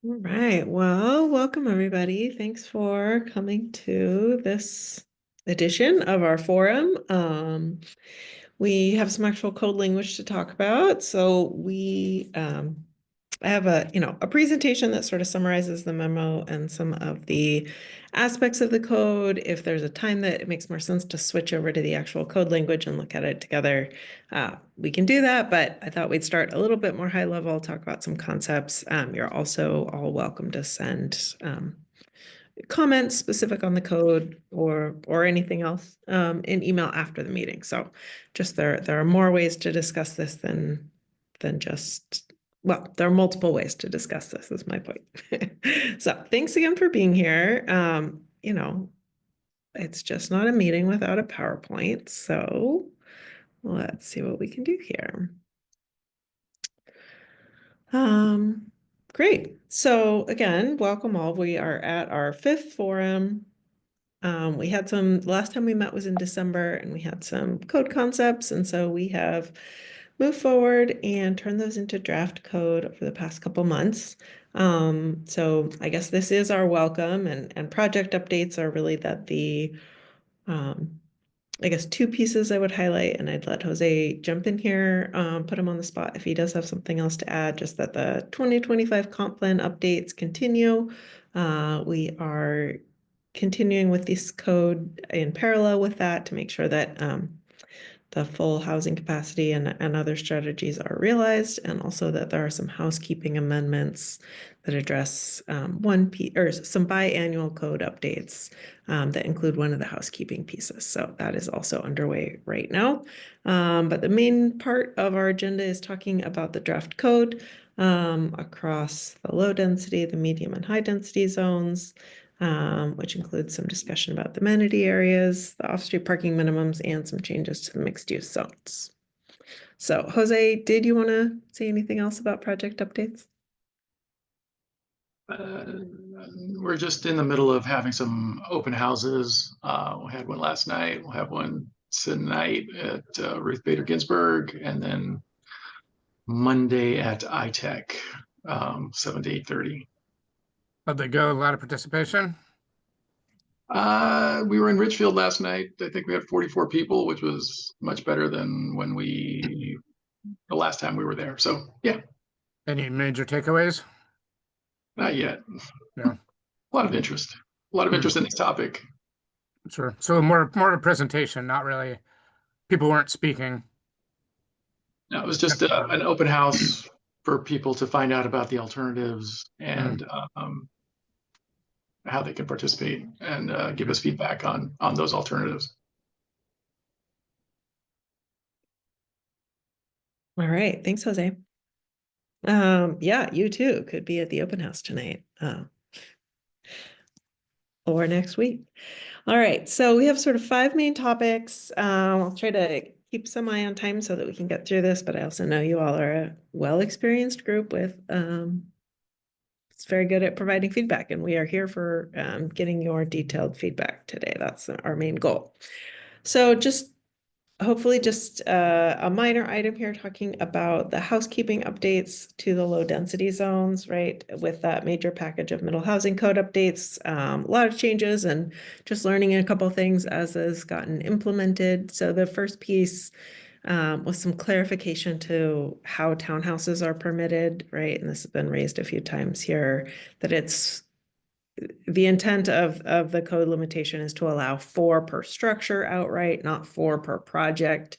All right. Well, welcome everybody. Thanks for coming to this edition of our forum. We have some actual code language to talk about. So I have a presentation that sort of summarizes the memo and some of the aspects of the code. If there's a time that it makes more sense to switch over to the actual code language and look at it together, we can do that. But I thought we'd start a little bit more high level, talk about some concepts. You're also all welcome to send comments specific on the code or anything else in email after the meeting. So just there are more ways to discuss this than just, well, there are multiple ways to discuss this is my point. So thanks again for being here. It's just not a meeting without a PowerPoint. So let's see what we can do here. Great. So again, welcome all. We are at our fifth forum. We had last time we met was in December, and we had some code concepts. And so we have moved forward and turned those into draft code over the past couple months. So I guess this is our welcome, and project updates are really I guess two pieces I would highlight, and I'd let Jose jump in here, put him on the spot if he does have something else to add, just that the 2025 comp plan updates continue. We are continuing with this code in parallel with that to make sure that the full housing capacity and other strategies are realized, and also that there are some housekeeping amendments that address some biannual code updates that include one of the housekeeping pieces. So that is also underway right now. But the main part of our agenda is talking about the draft code across the low density, the medium and high density zones, which includes some discussion about the amenity areas, the off-street parking minimums, and some changes to the mixed-use zones. So, Jose, did you want to say anything else about project updates? We're just in the middle of having some open houses. We had one last night. We'll have one tonight at Ruth Bader Ginsburg, and then Monday at iTech, 7 to 8:30. How'd they go? A lot of participation? We were in Richfield last night. I think we had 44 people, which was much better than the last time we were there. So yeah. Any major takeaways? Not yet. Yeah. A lot of interest. A lot of interest in this topic. Sure. So more of a presentation, not really. People weren't speaking. No, it was just an open house for people to find out about the alternatives and how they can participate and give us feedback on those alternatives. All right. Thanks, Jose. Yeah, you too could be at the open house tonight or next week. All right. So we have sort of 5 main topics. I'll try to keep some eye on time so that we can get through this, but I also know you all are a well-experienced group with it's very good at providing feedback, and we are here for getting your detailed feedback today. That's our main goal. So hopefully just a minor item here talking about the housekeeping updates to the low density zones, right? With that major package of middle housing code updates, a lot of changes and just learning a couple things as has gotten implemented. So the first piece was some clarification to how townhouses are permitted, right? And this has been raised a few times here, that it's the intent of the code limitation is to allow 4 per structure outright, not 4 per project,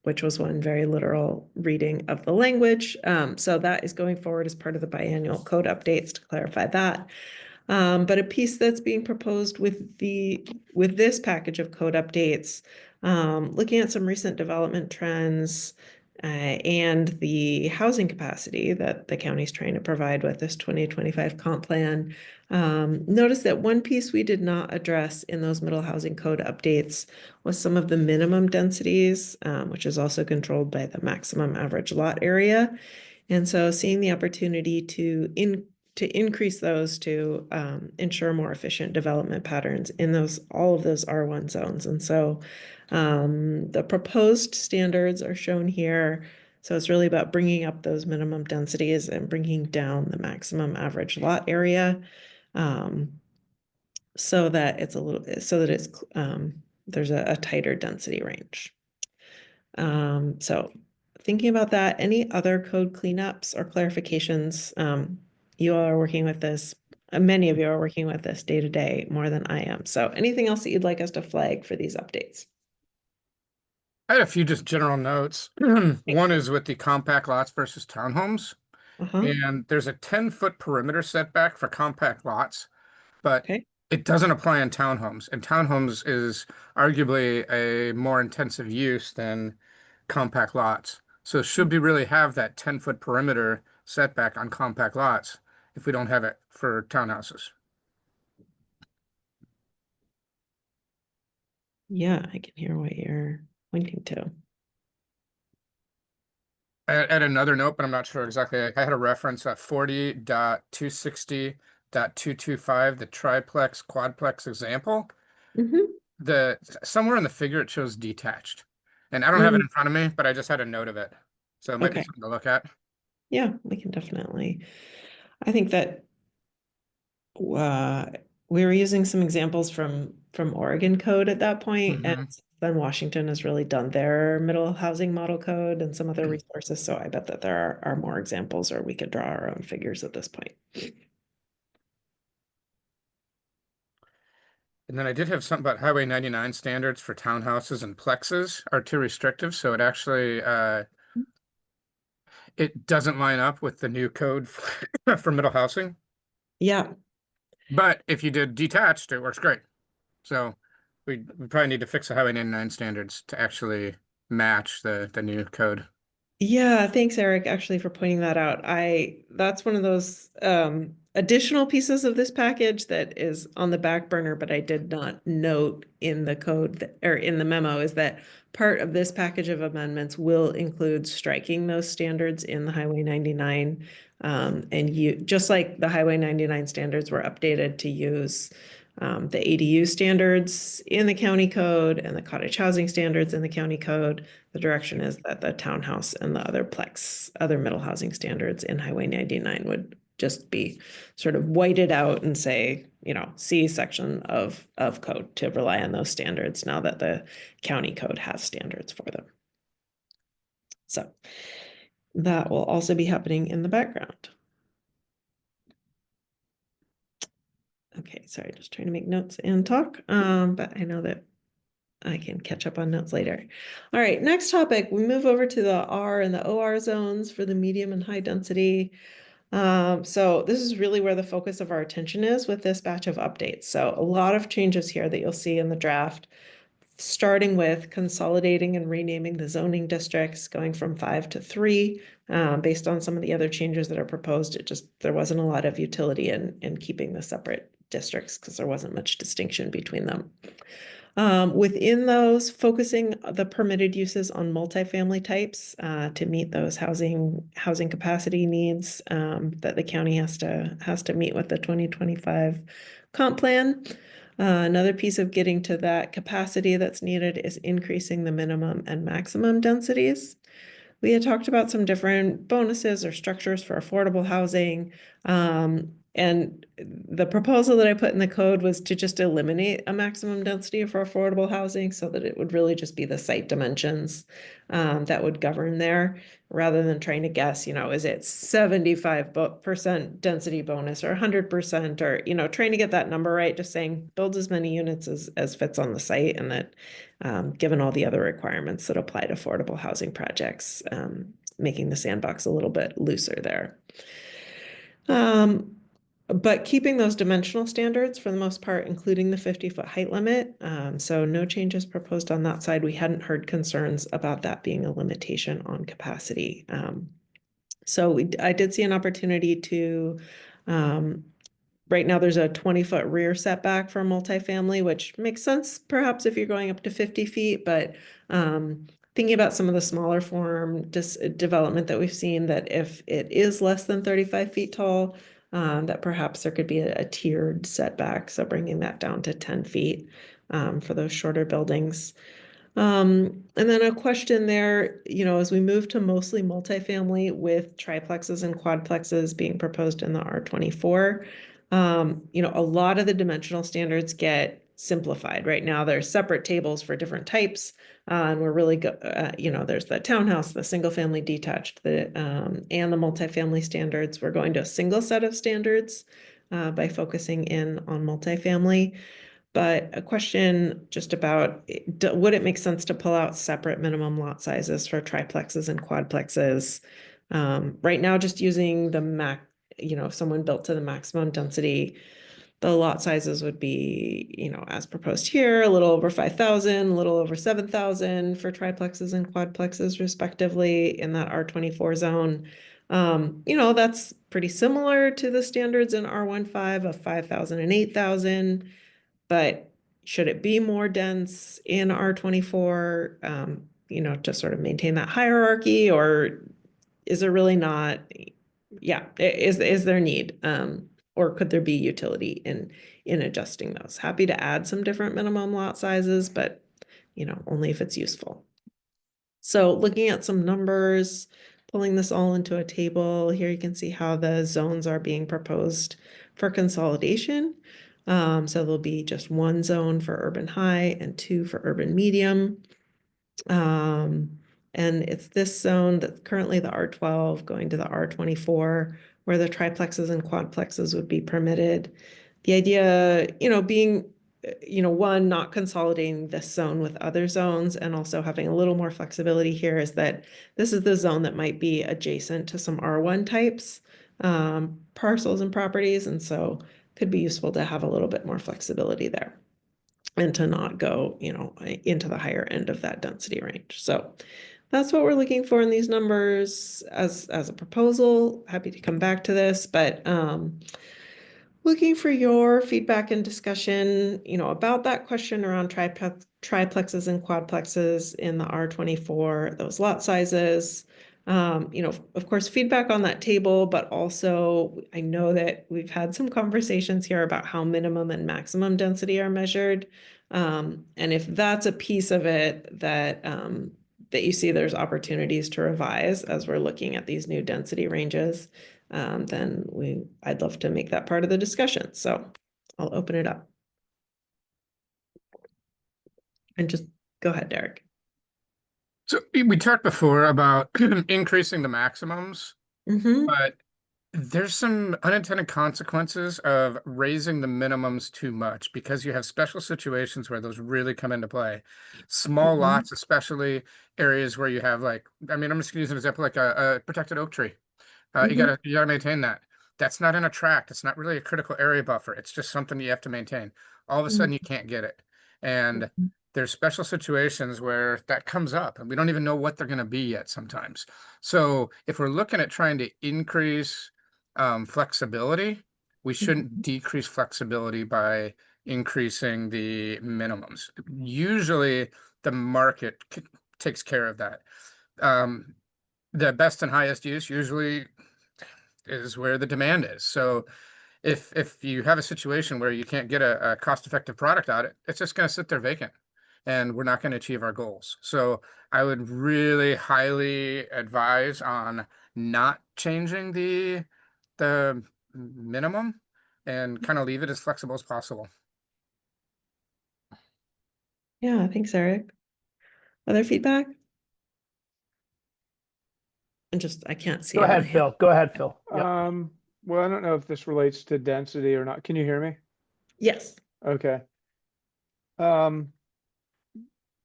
which was one very literal reading of the language. So that is going forward as part of the biannual code updates to clarify that. But a piece that's being proposed with this package of code updates, looking at some recent development trends, and the housing capacity that the county is trying to provide with this 2025 comp plan. Notice that one piece we did not address in those middle housing code updates was some of the minimum densities, which is also controlled by the maximum average lot area. And so seeing the opportunity to increase those to ensure more efficient development patterns in all of those R1 zones. And so the proposed standards are shown here. So it's really about bringing up those minimum densities and bringing down the maximum average lot area. So that it's there's a tighter density range. So thinking about that, any other code cleanups or clarifications? You all are working with this, many of you are working with this day to day more than I am. So anything else that you'd like us to flag for these updates? I had a few just general notes. One is with the compact lots versus townhomes. Uh-huh. And there's a 10-foot perimeter setback for compact lots, but Okay. it doesn't apply in townhomes. And townhomes is arguably a more intensive use than compact lots. So should we really have that 10-foot perimeter setback on compact lots if we don't have it for townhouses? Yeah, I can hear what you're pointing to. At another note, but I'm not sure exactly. I had a reference at 40.260.225, the triplex quadplex example. Somewhere in the figure it shows detached. And I don't have it in front of me, but I just had a note of it. So it might be Okay. something to look at. Yeah, we can definitely. I think that we were using some examples from Oregon code at that point, and then Washington has really done their middle housing model code and some other resources. So I bet that there are more examples, or we could draw our own figures at this point. And then I did have something about Highway 99 standards for townhouses and plexes are too restrictive. So it actually it doesn't line up with the new code for middle housing. Yeah. But if you did detached, it works great. So we probably need to fix the Highway 99 standards to actually match the new code. Yeah, thanks, Eric, actually, for pointing that out. That's one of those additional pieces of this package that is on the back burner, but I did not note in the code or in the memo, is that part of this package of amendments will include striking those standards in the Highway 99. And just like the Highway 99 standards were updated to use the ADU standards in the county code and the cottage housing standards in the county code, the direction is that the townhouse and the other middle housing standards in Highway 99 would just be sort of whited out and say, C section of code to rely on those standards now that the county code has standards for them. So that will also be happening in the background. Okay, sorry, just trying to make notes and talk, but I know that I can catch up on notes later. All right, next topic, we move over to the R and the OR zones for the medium and high density. So this is really where the focus of our attention is with this batch of updates. So a lot of changes here that you'll see in the draft, starting with consolidating and renaming the zoning districts, going from 5 to 3, based on some of the other changes that are proposed. There wasn't a lot of utility in keeping the separate districts because there wasn't much distinction between them. Within those, focusing the permitted uses on multifamily types to meet those housing capacity needs that the county has to meet with the 2025 comp plan. Another piece of getting to that capacity that's needed is increasing the minimum and maximum densities. We had talked about some different bonuses or structures for affordable housing. And the proposal that I put in the code was to just eliminate a maximum density for affordable housing so that it would really just be the site dimensions that would govern there, rather than trying to guess, is it 75% density bonus or 100%, or, trying to get that number right, just saying build as many units as fits on the site, and that given all the other requirements that apply to affordable housing projects, making the sandbox a little bit looser there. But keeping those dimensional standards for the most part, including the 50-foot height limit. So no changes proposed on that side. We hadn't heard concerns about that being a limitation on capacity. So I did see an opportunity to, right now there's a 20-foot rear setback for multifamily, which makes sense perhaps if you're going up to 50 feet, but thinking about some of the smaller form development that we've seen, that if it is less than 35 feet tall, that perhaps there could be a tiered setback. So bringing that down to 10 feet for those shorter buildings. And then a question there, as we move to mostly multifamily with triplexes and quadplexes being proposed in the R24, a lot of the dimensional standards get simplified. Right now, there's separate tables for different types, and we're really there's the townhouse, the single family detached, and the multifamily standards. We're going to a single set of standards by focusing in on multifamily. But a question just about, would it make sense to pull out separate minimum lot sizes for triplexes and quadplexes? Right now, just using the if someone built to the maximum density, the lot sizes would be, as proposed here, a little over 5,000, a little over 7,000 for triplexes and quadplexes respectively in that R24 zone. That's pretty similar to the standards in R15 of 5,000 and 8,000. But should it be more dense in R24, to sort of maintain that hierarchy, or is there really not? Yeah, is there need? Or could there be utility in adjusting those? Happy to add some different minimum lot sizes, but only if it's useful. So looking at some numbers, pulling this all into a table, here you can see how the zones are being proposed for consolidation. So there'll be just one zone for urban high and two for urban medium. And it's this zone that's currently the R12 going to the R24, where the triplexes and quadplexes would be permitted. The idea, being, one, not consolidating this zone with other zones, and also having a little more flexibility here is that this is the zone that might be adjacent to some R1 types, parcels and properties. And so could be useful to have a little bit more flexibility there and to not go, into the higher end of that density range. So that's what we're looking for in these numbers as a proposal. Happy to come back to this, but looking for your feedback and discussion, about that question around triplexes and quadplexes in the R24, those lot sizes. Of course, feedback on that table, but also I know that we've had some conversations here about how minimum and maximum density are measured. And if that's a piece of it that you see there's opportunities to revise as we're looking at these new density ranges, then I'd love to make that part of the discussion. So I'll open it up. And just go ahead, Derek. So we talked before about increasing the maximums, but there's some unintended consequences of raising the minimums too much because you have special situations where those really come into play. Small lots, especially areas where you have I'm just gonna use an example like a protected oak tree. You gotta maintain that. That's not in a tract. It's not really a critical area buffer. It's just something you have to maintain. All of a sudden you can't get it. And there's special situations where that comes up and we don't even know what they're going to be yet sometimes. So if we're looking at trying to increase flexibility, we shouldn't decrease flexibility by increasing the minimums. Usually the market takes care of that. The best and highest use usually is where the demand is. So if you have a situation where you can't get a cost-effective product out of it, it's just going to sit there vacant and we're not going to achieve our goals. So I would really highly advise on not changing the minimum and kind of leave it as flexible as possible. Yeah, thanks, Eric. Other feedback? And I can't see. Go ahead, Phil. Go ahead, Phil. Yep. Well, I don't know if this relates to density or not. Can you hear me? Yes. Okay.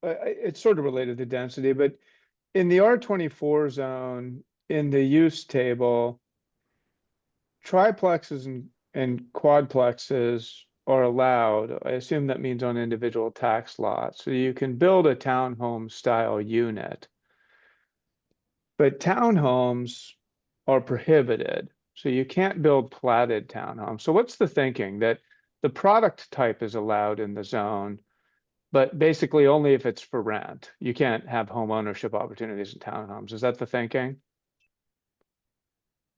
It's sort of related to density, but in the R24 zone, in the use table, triplexes and quadplexes are allowed. I assume that means on individual tax lots. So you can build a townhome style unit. But townhomes are prohibited. So you can't build platted townhomes. So what's the thinking? That the product type is allowed in the zone, but basically only if it's for rent. You can't have home ownership opportunities in townhomes. Is that the thinking?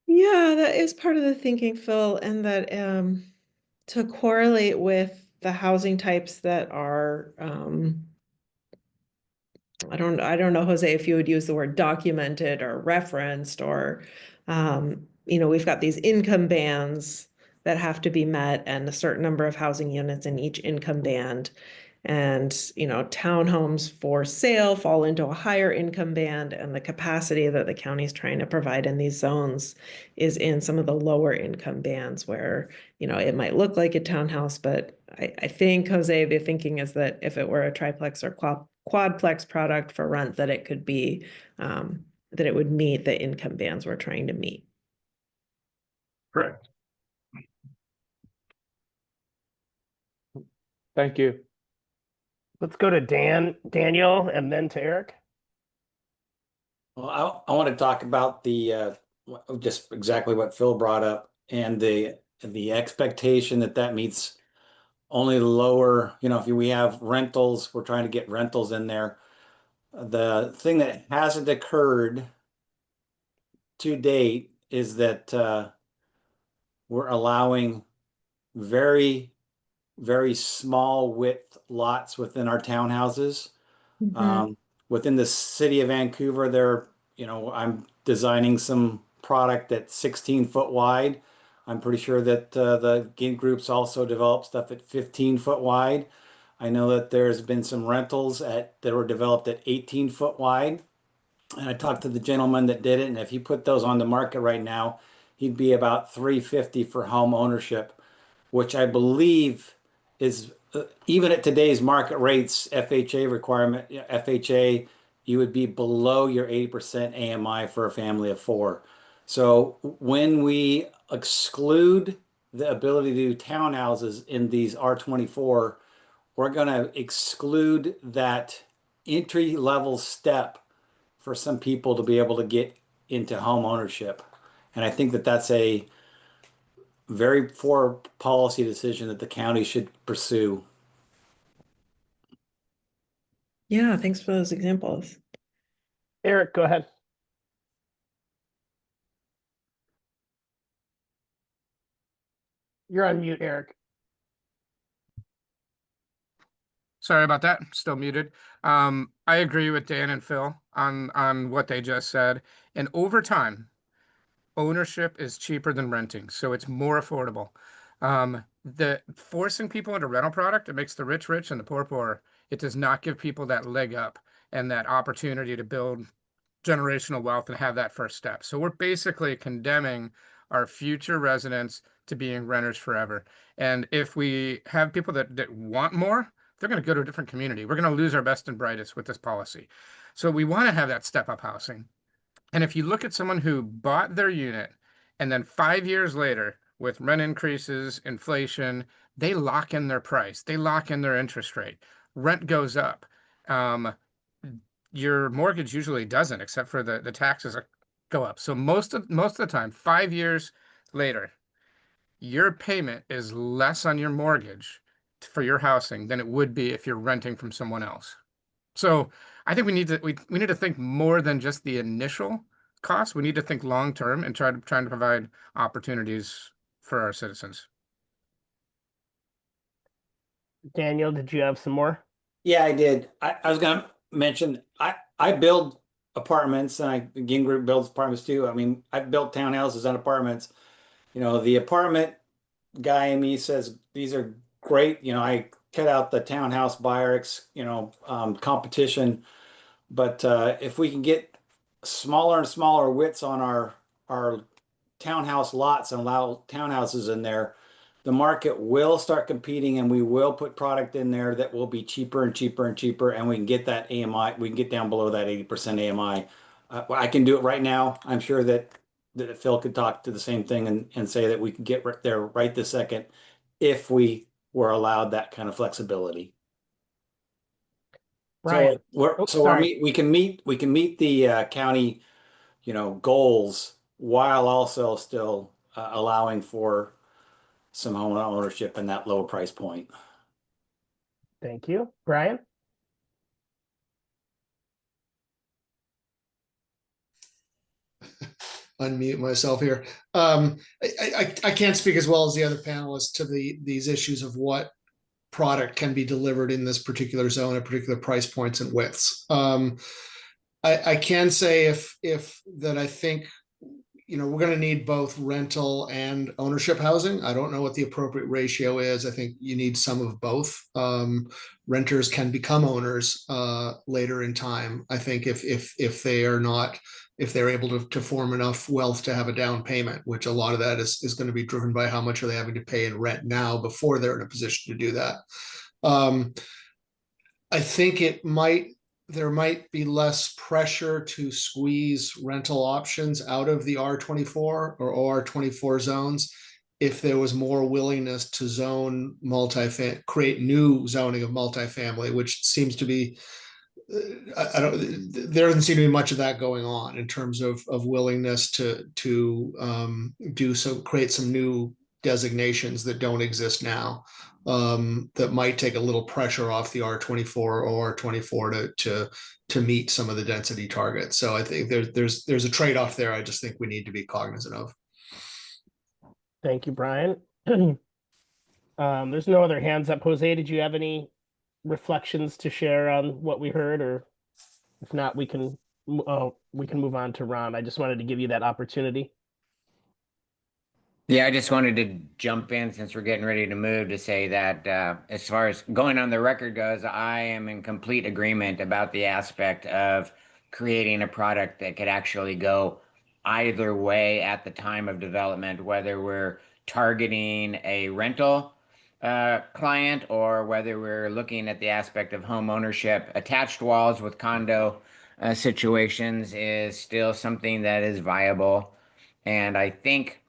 Yeah, that is part of the thinking, Phil, and that to correlate with the housing types that are I don't know, Jose, if you would use the word documented or referenced, or, we've got these income bands that have to be met and a certain number of housing units in each income band. And, townhomes for sale fall into a higher income band, and the capacity that the county's trying to provide in these zones is in some of the lower income bands where, it might look like a townhouse, but I think, Jose, the thinking is that if it were a triplex or quadplex product for rent, that it could be, that it would meet the income bands we're trying to meet. Correct. Thank you. Let's go to Daniel, and then to Eric. Well, I want to talk about the just exactly what Phil brought up, and the expectation that meets only the lower, if we have rentals, we're trying to get rentals in there. The thing that hasn't occurred to date is that we're allowing very, very small width lots within our townhouses. Within the city of Vancouver, I'm designing some product that's 16-foot wide. I'm pretty sure that the Gig Group's also developed stuff at 15-foot wide. I know that there's been some rentals that were developed at 18-foot wide. And I talked to the gentleman that did it, and if he put those on the market right now, he'd be about $350 for home ownership, which I believe is even at today's market rates, FHA requirement, FHA, you would be below your 80% AMI for a family of 4. So when we exclude the ability to do townhouses in these R24, we're going to exclude that entry level step for some people to be able to get into home ownership. And I think that that's a very poor policy decision that the county should pursue. Yeah, thanks for those examples. Eric, go ahead. You're on mute, Eric. Sorry about that. Still muted. I agree with Dan and Phil on what they just said. And over time, ownership is cheaper than renting, so it's more affordable. The forcing people into rental product, it makes the rich rich and the poor poor. It does not give people that leg up and that opportunity to build generational wealth and have that first step. So we're basically condemning our future residents to being renters forever. And if we have people that want more, they're going to go to a different community. We're going to lose our best and brightest with this policy. So we want to have that step-up housing. And if you look at someone who bought their unit and then 5 years later, with rent increases, inflation, they lock in their price, they lock in their interest rate, rent goes up. Your mortgage usually doesn't, except for the taxes go up. So most of the time, 5 years later, your payment is less on your mortgage for your housing than it would be if you're renting from someone else. So I think we need to think more than just the initial cost. We need to think long term and trying to provide opportunities for our citizens. Daniel, did you have some more? Yeah, I did. I was going to mention, I build apartments, and Gig Group builds apartments too. I mean, I've built townhouses and apartments. The apartment guy in me says these are great. I cut out the townhouse buyer competition, but if we can get smaller and smaller widths on our townhouse lots and allow townhouses in there, the market will start competing, and we will put product in there that will be cheaper and cheaper and cheaper, and we can get that AMI, we can get down below that 80% AMI. I can do it right now. I'm sure that Phil could talk to the same thing and say that we can get right there right this second if we were allowed that kind of flexibility. Brian. We can meet the county, goals while also still allowing for some home ownership in that lower price point. Thank you. Brian? Unmute myself here. I can't speak as well as the other panelists to these issues of what product can be delivered in this particular zone at particular price points and widths. I can say if that I think, you know, we're going to need both rental and ownership housing. I don't know what the appropriate ratio is. I think you need some of both. Renters can become owners later in time. I think if they are not, if they're able to form enough wealth to have a down payment, which a lot of that is going to be driven by how much are they having to pay in rent now before they're in a position to do that. I think there might be less pressure to squeeze rental options out of the R24 or OR24 zones if there was more willingness to zone create new zoning of multifamily, which seems to be, there doesn't seem to be much of that going on in terms of willingness to create some new designations that don't exist now. That might take a little pressure off the R24 or R24 to meet some of the density targets. So I think there's a trade-off there. I just think we need to be cognizant of. Thank you, Brian. There's no other hands up. Jose, did you have any reflections to share on what we heard, or if not, we can move on to Ron. I just wanted to give you that opportunity. Yeah, I just wanted to jump in since we're getting ready to move to say that as far as going on the record goes, I am in complete agreement about the aspect of creating a product that could actually go either way at the time of development, whether we're targeting a rental client or whether we're looking at the aspect of home ownership. Attached walls with condo situations is still something that is viable. And I think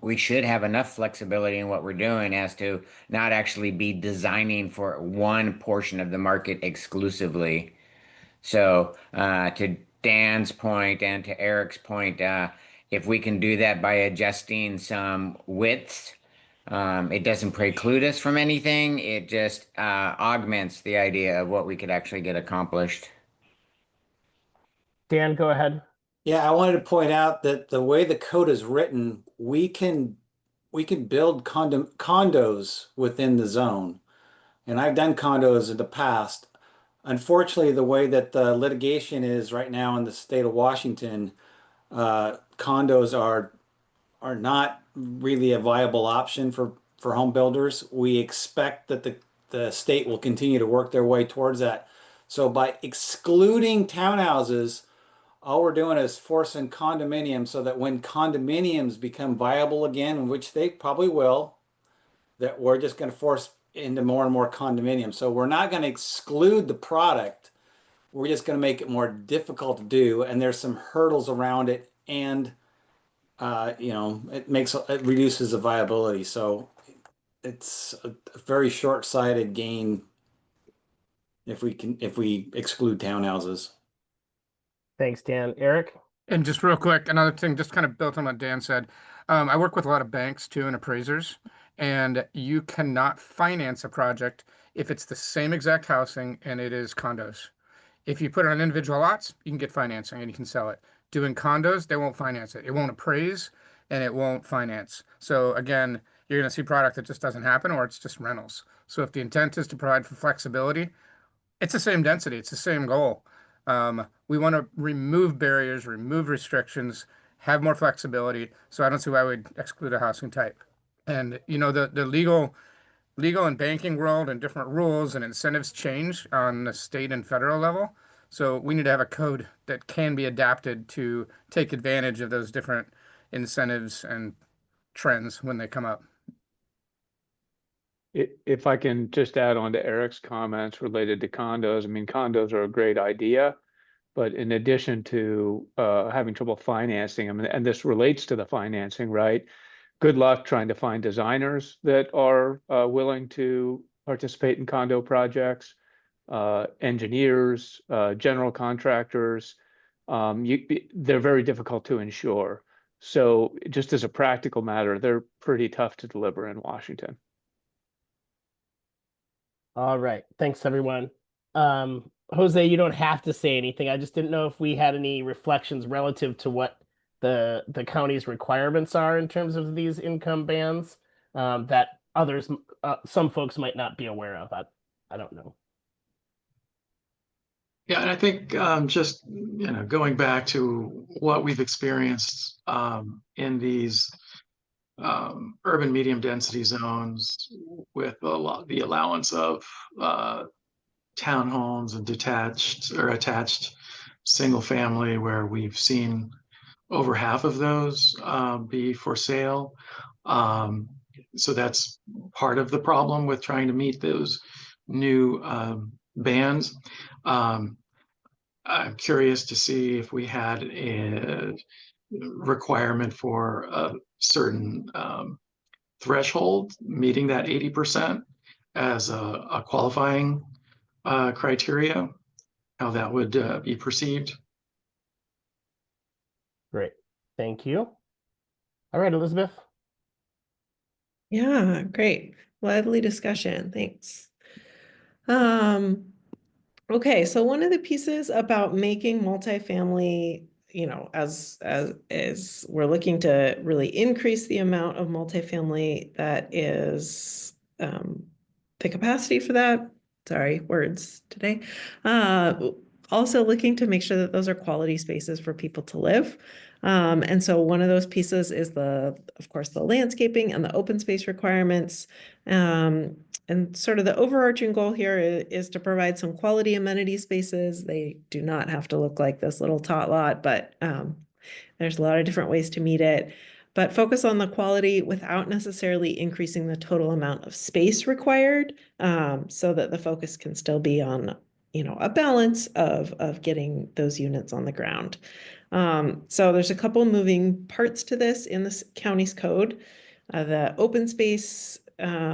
we should have enough flexibility in what we're doing as to not actually be designing for one portion of the market exclusively. So to Dan's point and to Eric's point, if we can do that by adjusting some widths, it doesn't preclude us from anything. It just augments the idea of what we could actually get accomplished. Dan, go ahead. Yeah, I wanted to point out that the way the code is written, we can build condos within the zone. And I've done condos in the past. Unfortunately, the way that the litigation is right now in the state of Washington, condos are not really a viable option for home builders. We expect that the state will continue to work their way towards that. So by excluding townhouses, all we're doing is forcing condominiums so that when condominiums become viable again, which they probably will, that we're just going to force into more and more condominiums. So we're not going to exclude the product. We're just going to make it more difficult to do. And there's some hurdles around it. And, it reduces the viability. So it's a very short-sighted gain if we exclude townhouses. Thanks, Dan. Eric? And just real quick, another thing, just kind of built on what Dan said. I work with a lot of banks too and appraisers, and you cannot finance a project if it's the same exact housing and it is condos. If you put it on individual lots, you can get financing and you can sell it. Doing condos, they won't finance it. It won't appraise and it won't finance. So again, you're going to see product that just doesn't happen, or it's just rentals. So if the intent is to provide for flexibility, it's the same density, it's the same goal. We want to remove barriers, remove restrictions, have more flexibility. So I don't see why we'd exclude a housing type. And the legal and banking world and different rules and incentives change on the state and federal level. So we need to have a code that can be adapted to take advantage of those different incentives and trends when they come up. If I can just add on to Eric's comments related to condos, I mean, condos are a great idea, but in addition to having trouble financing them, and this relates to the financing, right? Good luck trying to find designers that are willing to participate in condo projects, engineers, general contractors. They're very difficult to insure. So just as a practical matter, they're pretty tough to deliver in Washington. All right. Thanks, everyone. Jose, you don't have to say anything. I just didn't know if we had any reflections relative to what the county's requirements are in terms of these income bands that others, some folks might not be aware of. I don't know. Yeah, and I think just going back to what we've experienced in these urban medium density zones with the allowance of townhomes and detached or attached single family, where we've seen over half of those be for sale. So that's part of the problem with trying to meet those new bans. I'm curious to see if we had a requirement for a certain threshold, meeting that 80% as a qualifying criteria, how that would be perceived. Great. Thank you. All right, Elizabeth. Yeah, great. Lively discussion. Thanks. Okay, so one of the pieces about making multifamily, as is we're looking to really increase the amount of multifamily that is the capacity for that. Sorry, words today. Also looking to make sure that those are quality spaces for people to live. And so one of those pieces is of course, the landscaping and the open space requirements. And sort of the overarching goal here is to provide some quality amenity spaces. They do not have to look like this little tot lot, but there's a lot of different ways to meet it. But focus on the quality without necessarily increasing the total amount of space required, so that the focus can still be on, a balance of getting those units on the ground. So there's a couple moving parts to this in the county's code. The open space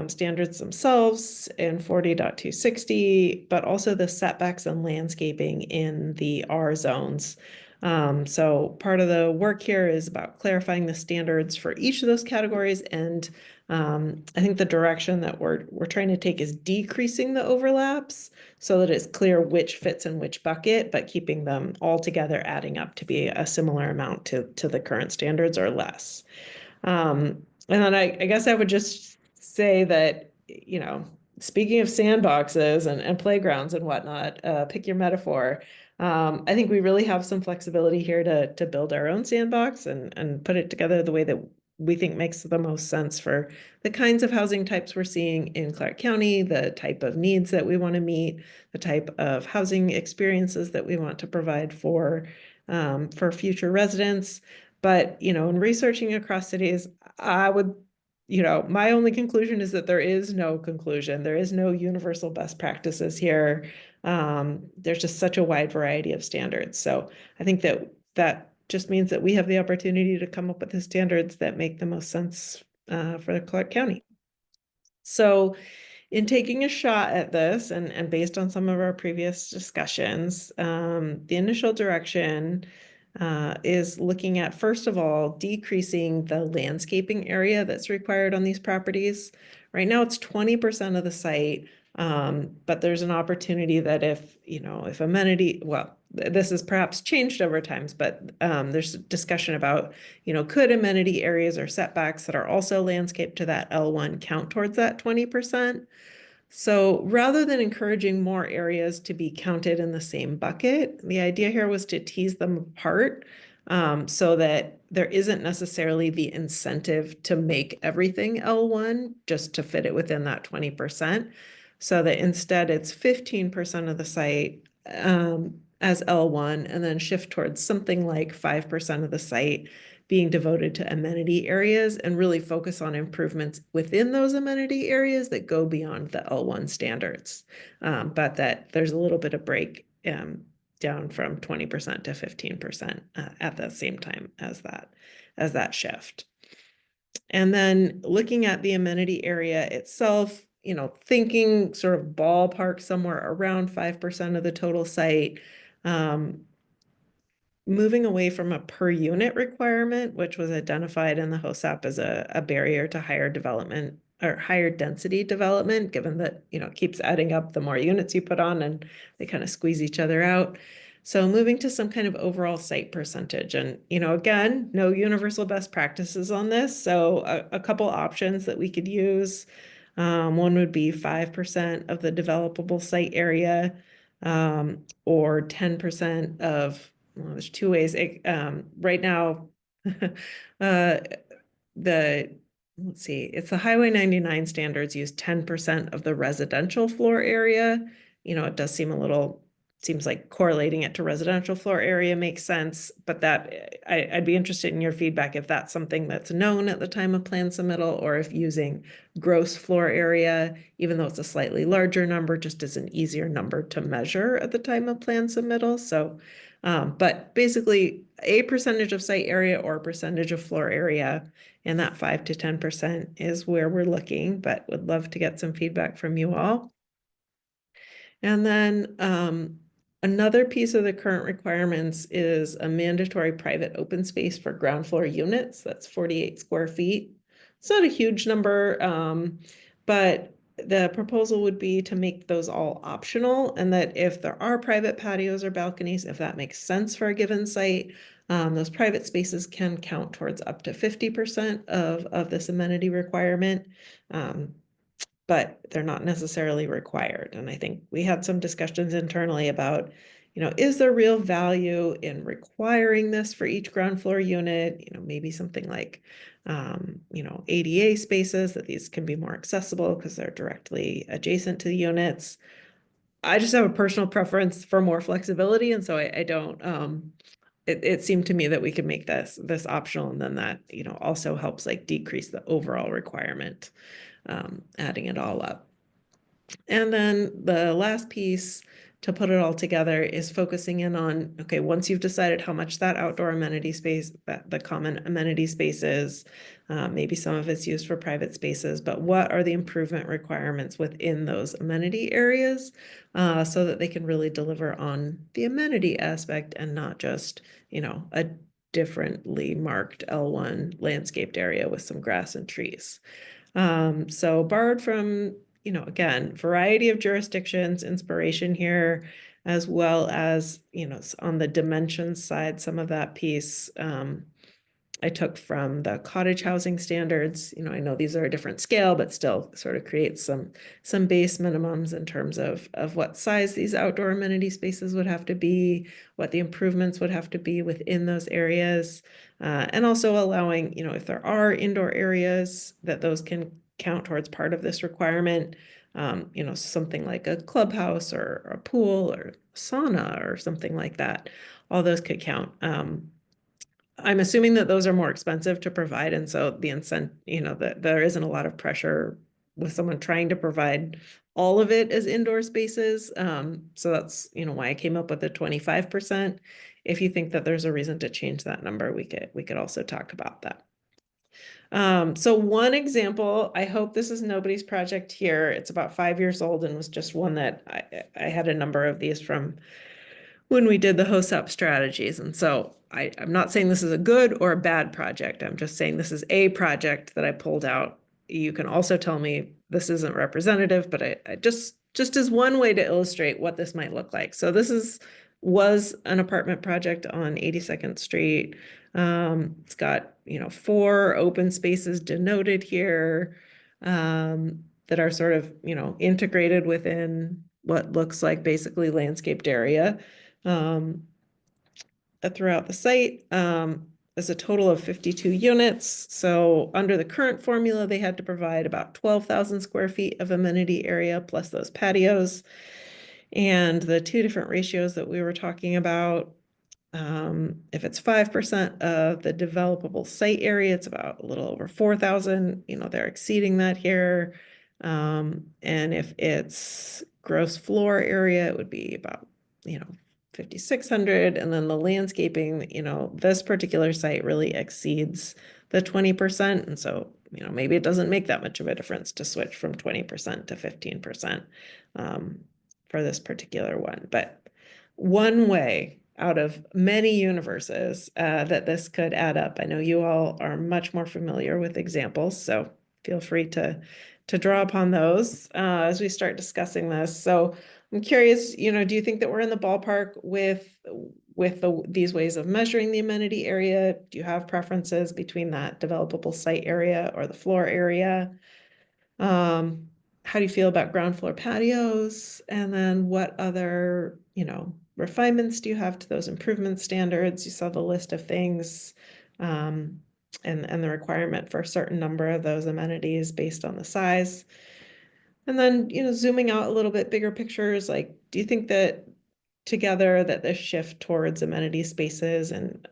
standards themselves in 40.260, but also the setbacks and landscaping in the R zones. So part of the work here is about clarifying the standards for each of those categories. And I think the direction that we're trying to take is decreasing the overlaps so that it's clear which fits in which bucket, but keeping them all together, adding up to be a similar amount to the current standards or less. And then I guess I would just say that, speaking of sandboxes and playgrounds and whatnot, pick your metaphor. I think we really have some flexibility here to build our own sandbox and put it together the way that we think makes the most sense for the kinds of housing types we're seeing in Clark County, the type of needs that we want to meet, the type of housing experiences that we want to provide for future residents. But, in researching across cities, I would, my only conclusion is that there is no conclusion. There is no universal best practices here. There's just such a wide variety of standards. So I think that just means that we have the opportunity to come up with the standards that make the most sense for the Clark County. So in taking a shot at this and based on some of our previous discussions, the initial direction is looking at, first of all, decreasing the landscaping area that's required on these properties. Right now it's 20% of the site, but there's an opportunity that if amenity, well, this is perhaps changed over times, but there's discussion about, could amenity areas or setbacks that are also landscaped to that L1 count towards that 20%? So rather than encouraging more areas to be counted in the same bucket, the idea here was to tease them apart so that there isn't necessarily the incentive to make everything L1 just to fit it within that 20%. So that instead it's 15% of the site as L1 and then shift towards something like 5% of the site being devoted to amenity areas and really focus on improvements within those amenity areas that go beyond the L1 standards. But that there's a little bit of break down from 20% to 15% at the same time as that shift. And then looking at the amenity area itself, thinking sort of ballpark somewhere around 5% of the total site, moving away from a per unit requirement, which was identified in the HOSAP as a barrier to higher development or higher density development, given that, it keeps adding up the more units you put on and they kind of squeeze each other out. So moving to some kind of overall site percentage, and, you know, again, no universal best practices on this. So a couple options that we could use. One would be 5% of the developable site area, or 10% of, well, there's two ways. Right now, let's see, it's the Highway 99 standards use 10% of the residential floor area. You know, it does seem seems like correlating it to residential floor area makes sense, but I'd be interested in your feedback if that's something that's known at the time of plan submittal, or if using gross floor area, even though it's a slightly larger number, just is an easier number to measure at the time of plan submittal. So, but basically a percentage of site area or a percentage of floor area, and that 5 to 10% is where we're looking, but would love to get some feedback from you all. And then another piece of the current requirements is a mandatory private open space for ground floor units. That's 48 square feet. It's not a huge number, but the proposal would be to make those all optional, and that if there are private patios or balconies, if that makes sense for a given site, those private spaces can count towards up to 50% of this amenity requirement. But they're not necessarily required. And I think we had some discussions internally about, you know, is there real value in requiring this for each ground floor unit? You know, maybe something like, you know, ADA spaces, that these can be more accessible because they're directly adjacent to the units. I just have a personal preference for more flexibility. And so I don't, it seemed to me that we could make this optional, and then that, you know, also helps like decrease the overall requirement. Adding it all up. And then the last piece to put it all together is focusing in on, okay, once you've decided how much that outdoor amenity space, the common amenity space is, maybe some of it's used for private spaces, but what are the improvement requirements within those amenity areas, so that they can really deliver on the amenity aspect and not just, you know, a differently marked L1 landscaped area with some grass and trees. So borrowed from, you know, again, variety of jurisdictions, inspiration here, as well as, you know, on the dimensions side, some of that piece I took from the cottage housing standards. You know, I know these are a different scale, but still sort of creates some base minimums in terms of what size these outdoor amenity spaces would have to be, what the improvements would have to be within those areas, and also allowing, you know, if there are indoor areas, that those can count towards part of this requirement. You know, something like a clubhouse or a pool or sauna or something like that. All those could count. I'm assuming that those are more expensive to provide, and so the incentive, you know, that there isn't a lot of pressure with someone trying to provide all of it as indoor spaces. So that's, you know, why I came up with the 25%. If you think that there's a reason to change that number, we could also talk about that. So one example, I hope this is nobody's project here. It's about 5 years old and was just one that I had a number of these from when we did the HOSUP strategies. And so I'm not saying this is a good or a bad project. I'm just saying this is a project that I pulled out. You can also tell me this isn't representative, but I just as one way to illustrate what this might look like. So this was an apartment project on 82nd Street. It's got, you know, 4 open spaces denoted here, that are sort of, you know, integrated within what looks like basically landscaped area. Throughout the site. There's a total of 52 units. So under the current formula, they had to provide about 12,000 square feet of amenity area plus those patios. And the 2 different ratios that we were talking about, if it's 5% of the developable site area, it's about a little over 4,000. You know, they're exceeding that here. And if it's gross floor area, it would be about, you know, 5,600. And then the landscaping, you know, this particular site really exceeds the 20%. And so, you know, maybe it doesn't make that much of a difference to switch from 20% to 15% for this particular one. But one way out of many universes that this could add up. I know you all are much more familiar with examples, so feel free to draw upon those as we start discussing this. So I'm curious, do you think that we're in the ballpark with these ways of measuring the amenity area? Do you have preferences between that developable site area or the floor area? How do you feel about ground floor patios? And then what other, refinements do you have to those improvement standards? You saw the list of things, and the requirement for a certain number of those amenities based on the size. And then, zooming out a little bit, bigger pictures, like, do you think that together that this shift towards amenity spaces and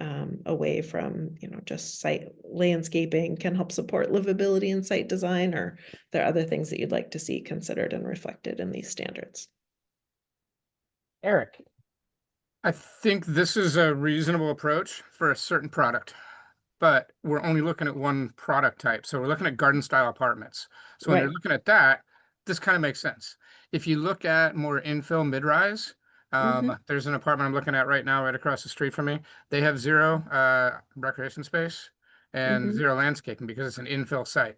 away from, just site landscaping can help support livability and site design, or are there other things that you'd like to see considered and reflected in these standards? Eric. I think this is a reasonable approach for a certain product, but we're only looking at one product type. So we're looking at garden style apartments. So when you're Right. looking at that, this kind of makes sense. If you look at more infill mid-rise, there's an apartment I'm looking at right now, right across the street from me. They have zero recreation space and zero landscaping because it's an infill site.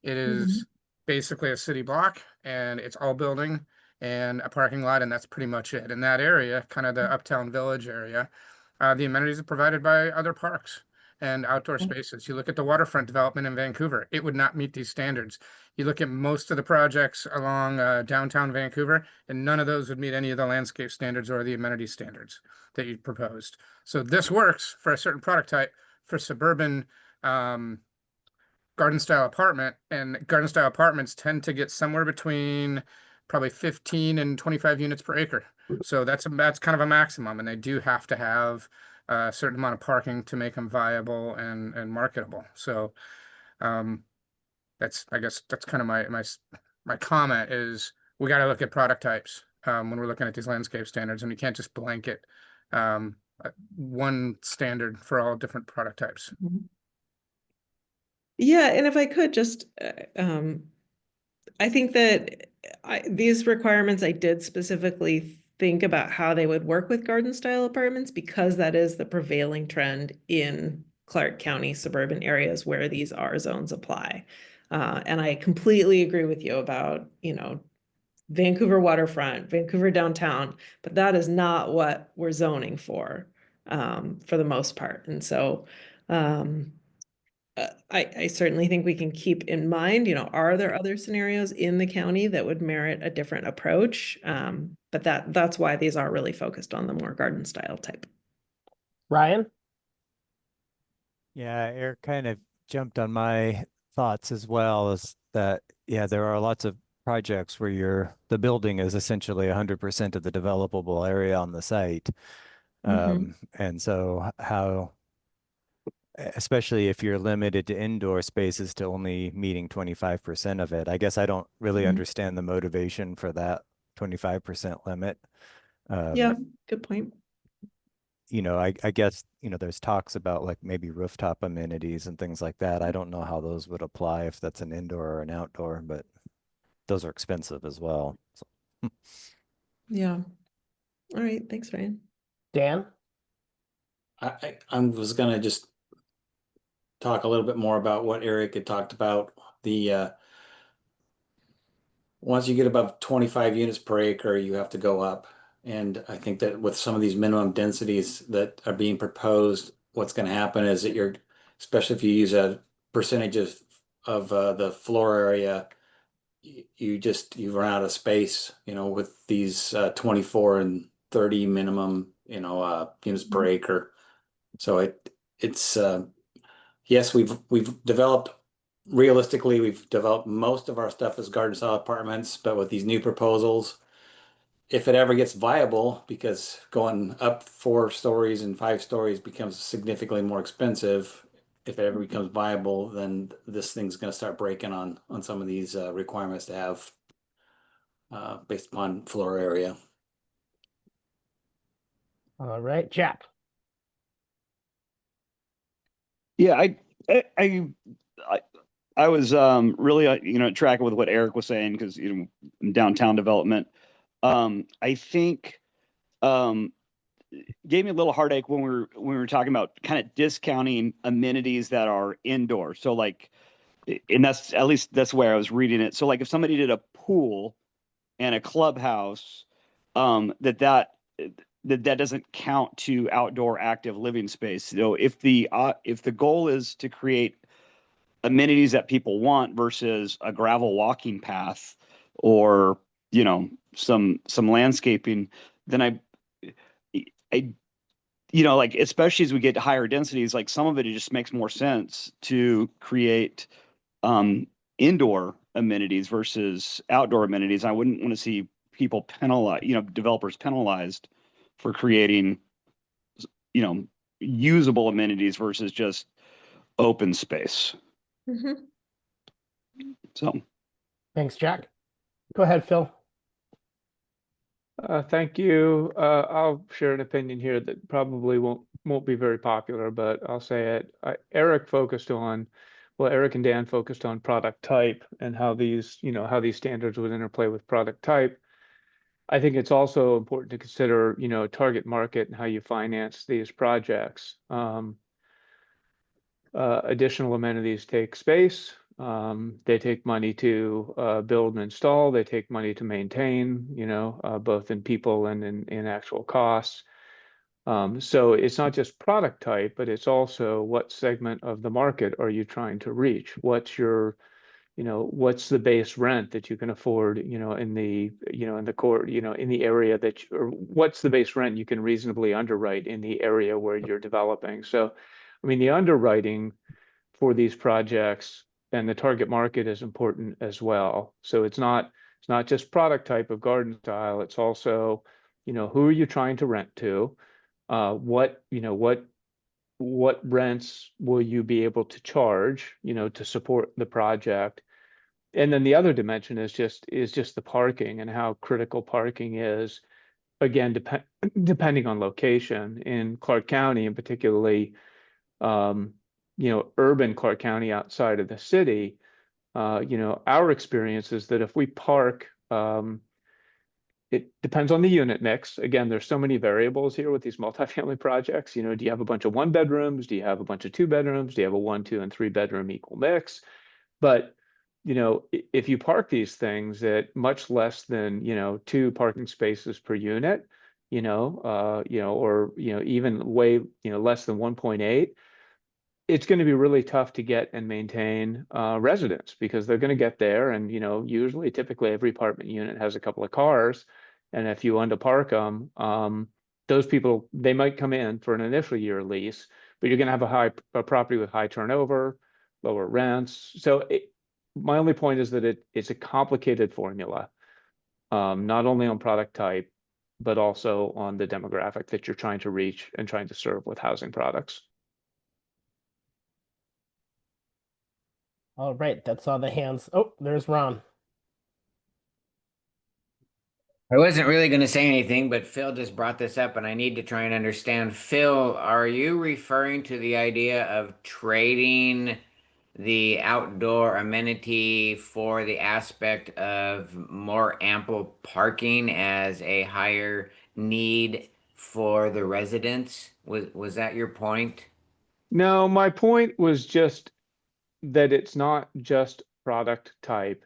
It is basically a city block and it's all building and a parking lot, and that's pretty much it. In that area, kind of the Uptown Village area, the amenities are provided by other parks and outdoor spaces. You look at the waterfront development in Vancouver, it would not meet these standards. You look at most of the projects along downtown Vancouver, and none of those would meet any of the landscape standards or the amenity standards that you proposed. So this works for a certain product type for suburban garden style apartment, and garden style apartments tend to get somewhere between probably 15 and 25 units per acre. So that's kind of a maximum, and they do have to have a certain amount of parking to make them viable and marketable. So I guess that's kind of my comment is we got to look at product types when we're looking at these landscape standards, and we can't just blanket one standard for all different product types. Yeah, and if I could just, I think that these requirements, I did specifically think about how they would work with garden style apartments because that is the prevailing trend in Clark County suburban areas where these R zones apply. And I completely agree with you about, Vancouver waterfront, Vancouver downtown, but that is not what we're zoning for the most part. And so, I certainly think we can keep in mind, are there other scenarios in the county that would merit a different approach? But that's why these are really focused on the more garden style type. Ryan? Yeah, Eric kind of jumped on my thoughts as well, as that, yeah, there are lots of projects where the building is essentially 100% of the developable area on the site. And so how, especially if you're limited to indoor spaces to only meeting 25% of it, I guess I don't really understand the motivation for that 25% limit. Yeah, good point. I guess, there's talks about like maybe rooftop amenities and things like that. I don't know how those would apply if that's an indoor or an outdoor, but those are expensive as well. So. Yeah. All right. Thanks, Ryan. Dan? I was gonna just talk a little bit more about what Eric had talked about. The once you get above 25 units per acre, you have to go up. And I think that with some of these minimum densities that are being proposed, what's going to happen is that you're, especially if you use a percentage of the floor area, you run out of space, with these 24 and 30 minimum, units per acre. So it's yes, we've developed. Realistically, we've developed most of our stuff as garden style apartments, but with these new proposals, if it ever gets viable, because going up 4 stories and 5 stories becomes significantly more expensive, if it ever becomes viable, then this thing's going to start breaking on some of these requirements to have based upon floor area. All right, Jack. Yeah, I was really tracking with what Eric was saying because downtown development. I think gave me a little heartache when we were talking about kind of discounting amenities that are indoor. So like, and that's at least that's where I was reading it. So like if somebody did a pool and a clubhouse that doesn't count to outdoor active living space. So if the goal is to create amenities that people want versus a gravel walking path or, you know, some landscaping, then I you know, like, especially as we get to higher densities, like some of it just makes more sense to create indoor amenities versus outdoor amenities. I wouldn't want to see people penalized, you know, developers penalized for creating, you know, usable amenities versus just open space. Mhm. So, Thanks, Jack. Go ahead, Phil. Thank you. I'll share an opinion here that probably won't be very popular, but I'll say it. Eric and Dan focused on product type and how these standards would interplay with product type. I think it's also important to consider, target market and how you finance these projects. Additional amenities take space. They take money to build and install. They take money to maintain, both in people and in actual costs. So it's not just product type, but it's also what segment of the market are you trying to reach? What's the base rent that you can afford, in the area or what's the base rent you can reasonably underwrite in the area where you're developing? So, I mean, the underwriting for these projects and the target market is important as well. So it's not just product type of garden style. It's also, who are you trying to rent to? What rents will you be able to charge, to support the project? And then the other dimension is just the parking and how critical parking is, again, depending on location. In Clark County, and particularly, urban Clark County outside of the city, our experience is that if we park, it depends on the unit mix. Again, there's so many variables here with these multifamily projects. Do you have a bunch of 1 bedrooms? Do you have a bunch of 2 bedrooms? Do you have a 1, 2, and 3 bedroom equal mix? But, if you park these things at much less than, 2 parking spaces per unit, or, even way, less than 1.8, it's going to be really tough to get and maintain residents, because they're going to get there and, typically every apartment unit has a couple of cars. And if you underpark them, those people, they might come in for an initial year lease, but you're going to have a property with high turnover, lower rents. So my only point is that it's a complicated formula, not only on product type, but also on the demographic that you're trying to reach and trying to serve with housing products. All right, that's all the hands. Oh, there's Ron. I wasn't really going to say anything, but Phil just brought this up and I need to try and understand. Phil, are you referring to the idea of trading the outdoor amenity for the aspect of more ample parking as a higher need for the residents? Was that your point? No, my point was just that it's not just product type.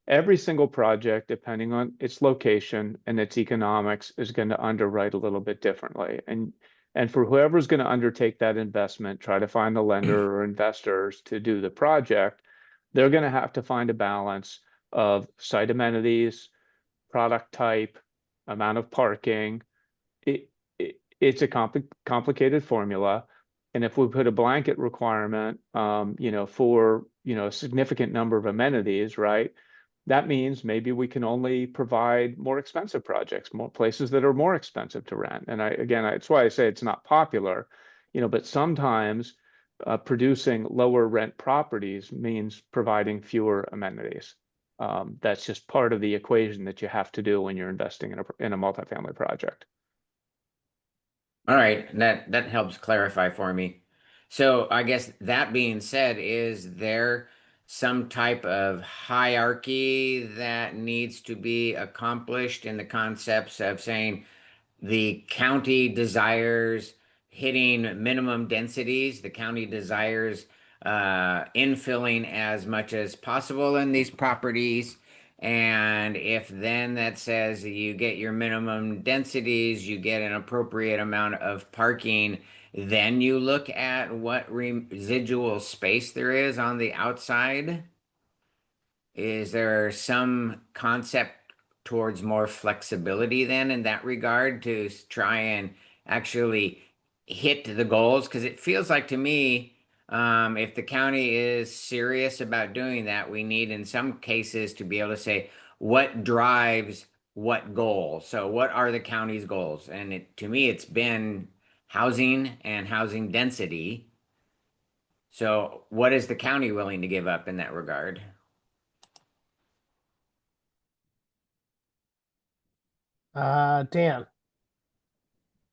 Every single project, depending on its location and its economics, is going to underwrite a little bit differently. And for whoever's going to undertake that investment, try to find the lender or investors to do the project, they're going to have to find a balance of site amenities, product type, amount of parking. It's a complicated formula. And if we put a blanket requirement, for, a significant number of amenities, right? That means maybe we can only provide more expensive projects, more places that are more expensive to rent. And that's why I say it's not popular, but sometimes producing lower rent properties means providing fewer amenities. That's just part of the equation that you have to do when you're investing in a multifamily project. All right, that helps clarify for me. So I guess that being said, is there some type of hierarchy that needs to be accomplished in the concepts of saying the county desires hitting minimum densities, the county desires infilling as much as possible in these properties, And if then that says you get your minimum densities, you get an appropriate amount of parking, then you look at what residual space there is on the outside. Is there some concept towards more flexibility then in that regard to try and actually hit the goals? Because it feels like to me, if the county is serious about doing that, we need in some cases to be able to say what drives what goal. So what are the county's goals? And to me, it's been housing and housing density. So what is the county willing to give up in that regard? Dan.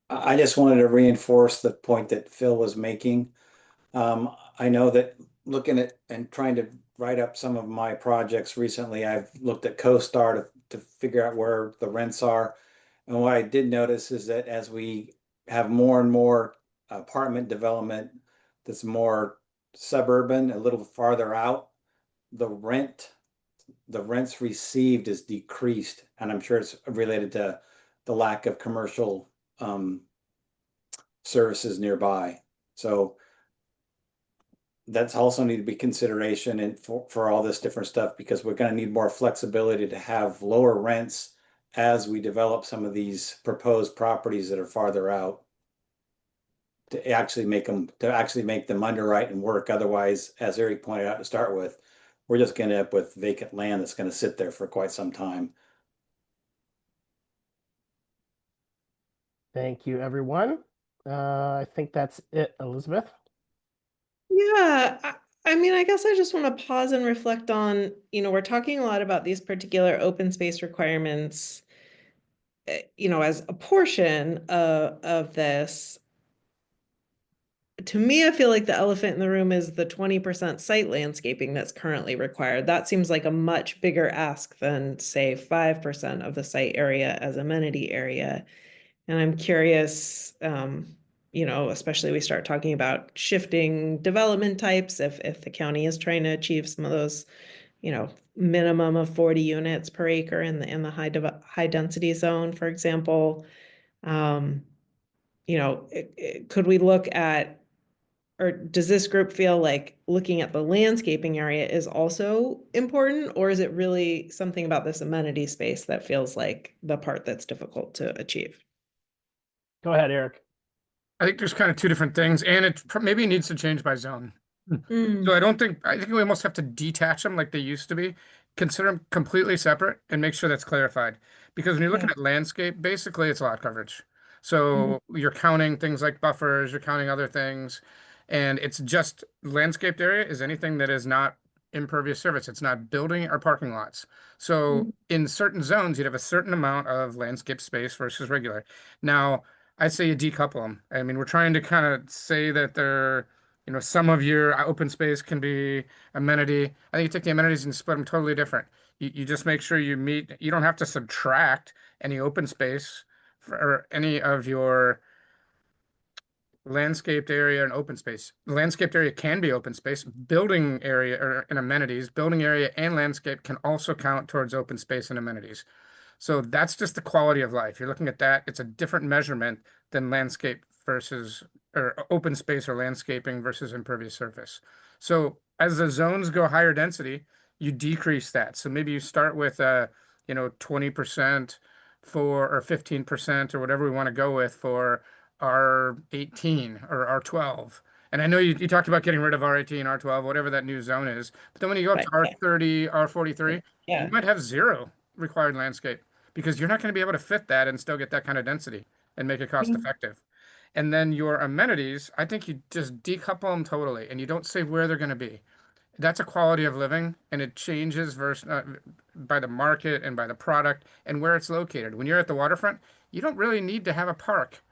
I just wanted to reinforce the point that Phil was making. I know that looking at and trying to write up some of my projects recently, I've looked at CoStar to figure out where the rents are. And what I did notice is that as we have more and more apartment development that's more suburban, a little farther out, the rents received is decreased. And I'm sure it's related to the lack of commercial services nearby. So that's also need to be consideration and for all this different stuff, because we're going to need more flexibility to have lower rents as we develop some of these proposed properties that are farther out to actually make them underwrite and work. Otherwise, as Eric pointed out to start with, we're just going to end up with vacant land that's going to sit there for quite some time. Thank you, everyone. I think that's it, Elizabeth. Yeah, I mean, I guess I just want to pause and reflect on, we're talking a lot about these particular open space requirements, as a portion of this. To me, I feel like the elephant in the room is the 20% site landscaping that's currently required. That seems like a much bigger ask than, say, 5% of the site area as amenity area. And I'm curious, especially we start talking about shifting development types, if the county is trying to achieve some of those, minimum of 40 units per acre in the high density zone, for example. Could we look at, or does this group feel like looking at the landscaping area is also important, or is it really something about this amenity space that feels like the part that's difficult to achieve? Go ahead, Eric. I think there's kind of two different things, and it maybe needs to change by zone. So I think we almost have to detach them like they used to be, consider them completely separate, and make sure that's clarified. Because when you're looking at landscape, basically it's lot coverage. So you're counting things like buffers, you're counting other things, and it's just landscaped area is anything that is not impervious surface. It's not building or parking lots. So in certain zones, you'd have a certain amount of landscape space versus regular. Now, I say you decouple them. I mean, we're trying to kind of say that they're, some of your open space can be amenity. I think you take the amenities and split them totally different. You just make sure you don't have to subtract any open space for any of your landscaped area and open space. The landscaped area can be open space. Building area or and amenities, building area and landscape can also count towards open space and amenities. So that's just the quality of life. You're looking at that. It's a different measurement than landscape versus or open space or landscaping versus impervious surface. So as the zones go higher density, you decrease that. So maybe you start with 20% for or 15% or whatever we want to go with for R18 or R12. And I know you talked about getting rid of R18, R12, whatever that new zone is. But then when you go up to R30, R43, you might have zero required landscape because you're not going to be able to fit that and still get that kind of density and make it cost effective. And then your amenities, I think you just decouple them totally and you don't say where they're going to be. That's a quality of living and it changes by the market and by the product and where it's located. When you're at the waterfront, you don't really need to have a park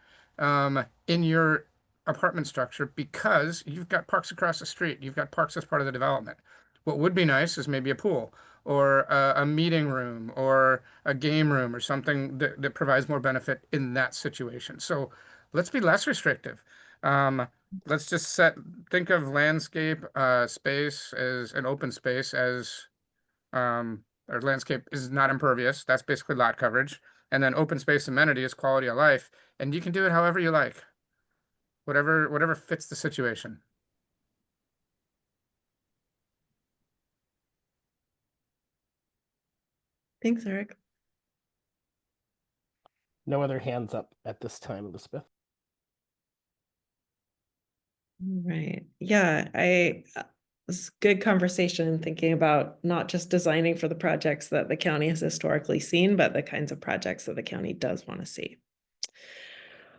in your apartment structure because you've got parks across the street. You've got parks as part of the development. What would be nice is maybe a pool or a meeting room or a game room or something that provides more benefit in that situation. So let's be less restrictive. Let's just think of landscape space as an open space as or landscape is not impervious. That's basically lot coverage. And then open space amenity is quality of life. And you can do it however you like. Whatever fits the situation. Thanks, Eric. No other hands up at this time, Elizabeth. Right. Yeah, it's good conversation thinking about not just designing for the projects that the county has historically seen, but the kinds of projects that the county does want to see.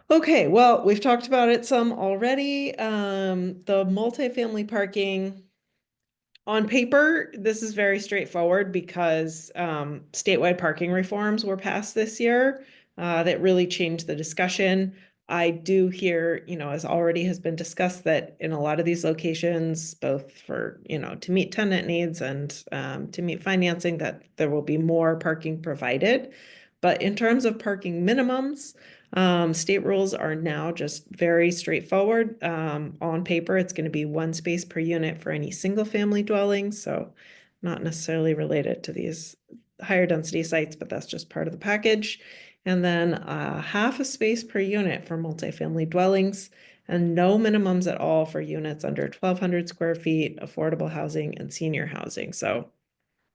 Okay, well, we've talked about it some already. The multifamily parking. On paper, this is very straightforward because statewide parking reforms were passed this year that really changed the discussion. I do hear, as already has been discussed, that in a lot of these locations, both for, to meet tenant needs and to meet financing, that there will be more parking provided. But in terms of parking minimums, state rules are now just very straightforward. On paper, it's going to be 1 space per unit for any single family dwelling. So not necessarily related to these higher density sites, but that's just part of the package. And then 1/2 a space per unit for multifamily dwellings, and no minimums at all for units under 1,200 square feet, affordable housing and senior housing. So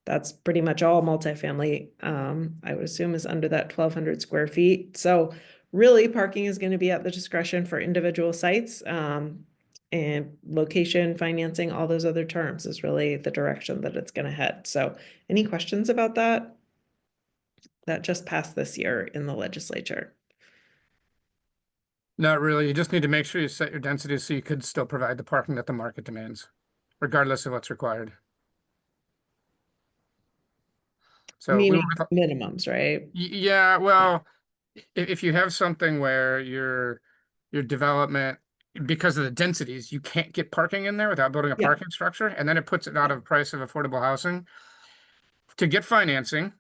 that's pretty much all multifamily, I would assume, is under that 1,200 square feet. So really, parking is going to be at the discretion for individual sites, and location, financing, all those other terms is really the direction that it's going to head. So any questions about that? That just passed this year in the legislature. Not really. You just need to make sure you set your densities so you could still provide the parking that the market demands, regardless of what's required. So we Meaning were minimums, right? Yeah, well, if you have something where your development, because of the densities, you can't get parking in there without building a Yeah. parking structure, and then it puts it out of price of affordable housing. To get financing,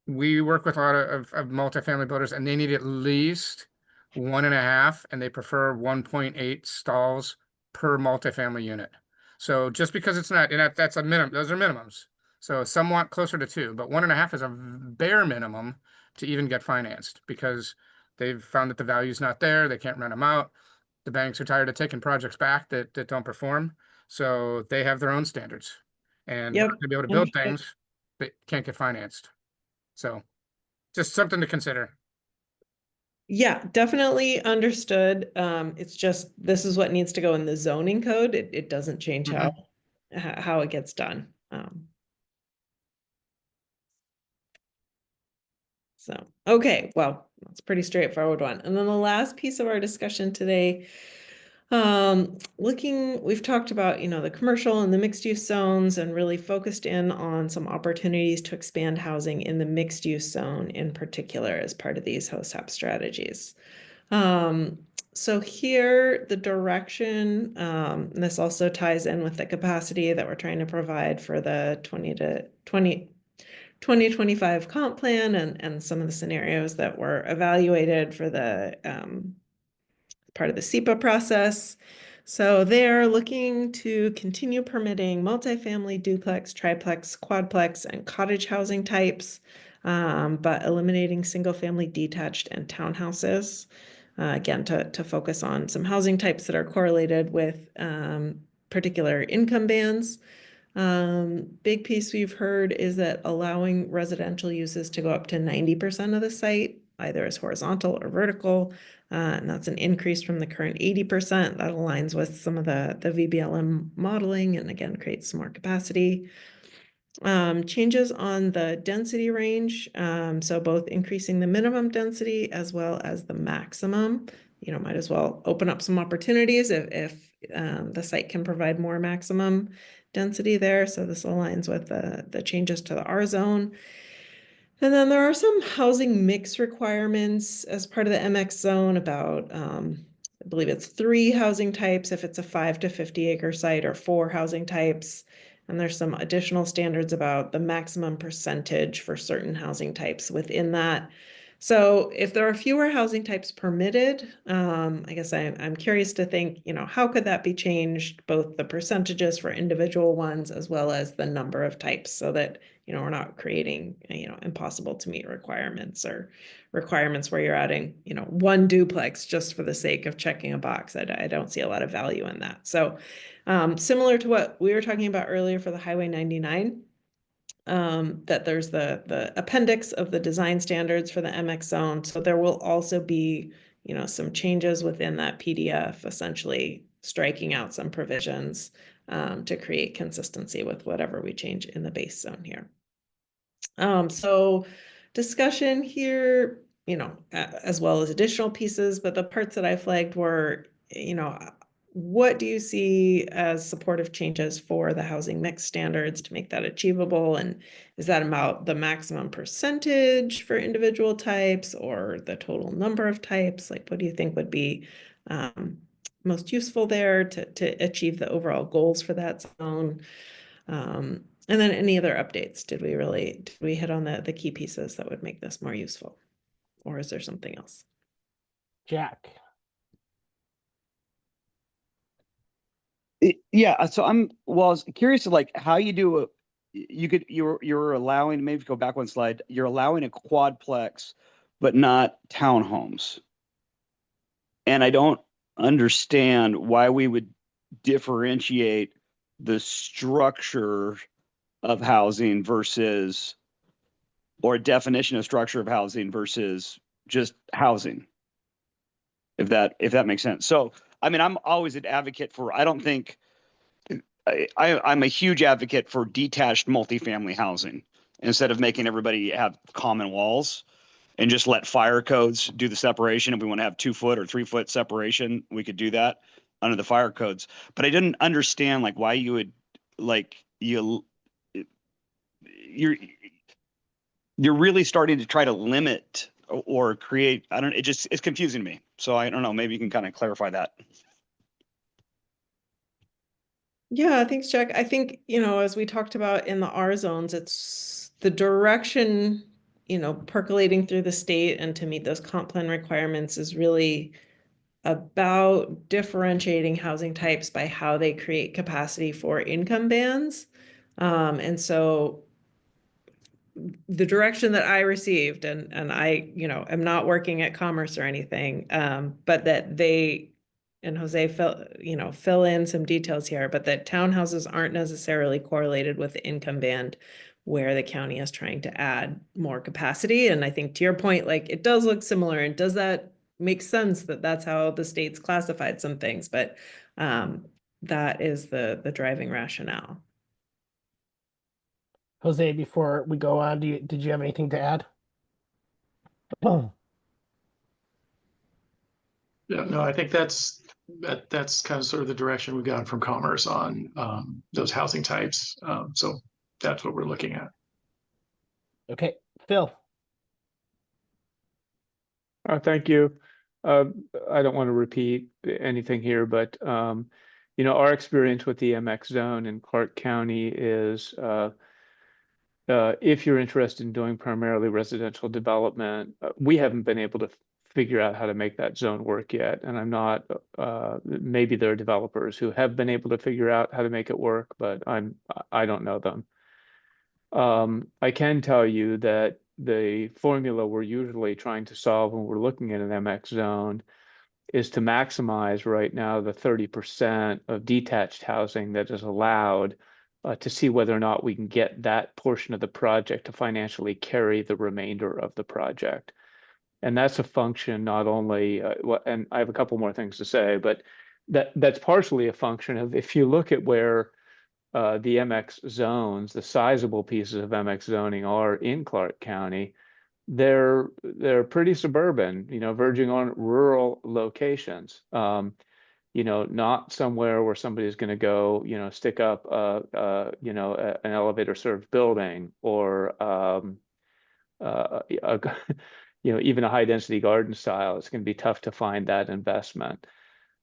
we work with a lot of multifamily builders, and they need at least 1.5, and they prefer 1.8 stalls per multifamily unit. So just because it's not, and that's a minimum, those are minimums. So some want closer to 2, but 1.5 is a bare minimum to even get financed because they've found that the value's not there. They can't rent them out. The banks are tired of taking projects back that don't perform. So they have their own standards, and Yep. to be able to build Understood. things that can't get financed. So just something to consider. Yeah, definitely understood. It's just, this is what needs to go in the zoning code. It doesn't change how it gets done. So, okay, well, that's a pretty straightforward one. And then the last piece of our discussion today, we've talked about, the commercial and the mixed use zones and really focused in on some opportunities to expand housing in the mixed use zone in particular as part of these HOSAP strategies. So here the direction, and this also ties in with the capacity that we're trying to provide for the 2025 comp plan and some of the scenarios that were evaluated for the part of the SEPA process. So they're looking to continue permitting multifamily, duplex, triplex, quadplex, and cottage housing types, but eliminating single-family detached and townhouses. Again, to focus on some housing types that are correlated with particular income bands. Big piece we've heard is that allowing residential uses to go up to 90% of the site, either as horizontal or vertical. And that's an increase from the current 80%. That aligns with some of the VBLM modeling and again, creates some more capacity. Changes on the density range. So both increasing the minimum density as well as the maximum. Might as well open up some opportunities if the site can provide more maximum density there. So this aligns with the changes to the R zone. And then there are some housing mix requirements as part of the MX zone about, I believe it's 3 housing types if it's a 5 to 50 acre site, or 4 housing types. And there's some additional standards about the maximum percentage for certain housing types within that. So if there are fewer housing types permitted, I guess I'm curious to think, how could that be changed, both the percentages for individual ones as well as the number of types, so that, we're not creating, impossible to meet requirements, or requirements where you're adding, one duplex just for the sake of checking a box. I don't see a lot of value in that. So similar to what we were talking about earlier for the Highway 99, that there's the appendix of the design standards for the MX zone. So there will also be, some changes within that PDF, essentially striking out some provisions to create consistency with whatever we change in the base zone here. So discussion here, as well as additional pieces, but the parts that I flagged were, what do you see as supportive changes for the housing mix standards to make that achievable? And is that about the maximum percentage for individual types, or the total number of types? Like, what do you think would be most useful there to achieve the overall goals for that zone? And then any other updates? Did we hit on the key pieces that would make this more useful? Or is there something else? Jack. Yeah, so I was curious to like how you do you're allowing, maybe go back one slide, you're allowing a quadplex but not townhomes. And I don't understand why we would differentiate the structure of housing versus, or a definition of structure of housing versus just housing. If that makes sense. So I mean, I'm always an advocate for, I don't think, I'm a huge advocate for detached multifamily housing instead of making everybody have common walls, and just let fire codes do the separation. If we want to have 2 foot or 3 foot separation, we could do that under the fire codes. But I didn't understand like why you would you're really starting to try to limit or create, it's confusing me. So I don't know, maybe you can kind of clarify that. Yeah, thanks, Jack. I think, as we talked about in the R zones, it's the direction, percolating through the state and to meet those comp plan requirements is really about differentiating housing types by how they create capacity for income bands. And so the direction that I received, and I, am not working at Commerce or anything, but that they, and Jose fill in some details here, but that townhouses aren't necessarily correlated with the income band where the county is trying to add more capacity. And I think to your point, like, it does look similar, and does that make sense that that's how the state's classified some things? But that is the driving rationale. Jose, before we go on, did you have anything to add? Oh. Yeah, no, I think that's kind of sort of the direction we got from Commerce on those housing types. So that's what we're looking at. Okay, Phil. Thank you. I don't want to repeat anything here, but our experience with the MX zone in Clark County is if you're interested in doing primarily residential development, we haven't been able to figure out how to make that zone work yet. And I'm not, maybe there are developers who have been able to figure out how to make it work, but I don't know them. I can tell you that the formula we're usually trying to solve when we're looking at an MX zone is to maximize right now the 30% of detached housing that is allowed, to see whether or not we can get that portion of the project to financially carry the remainder of the project. And that's a function not only, and I have a couple more things to say, but that's partially a function of, if you look at where the MX zones, the sizable pieces of MX zoning are in Clark County, they're pretty suburban, verging on rural locations. Not somewhere where somebody's going to go, stick up, an elevator served building, or even a high density garden style. It's going to be tough to find that investment.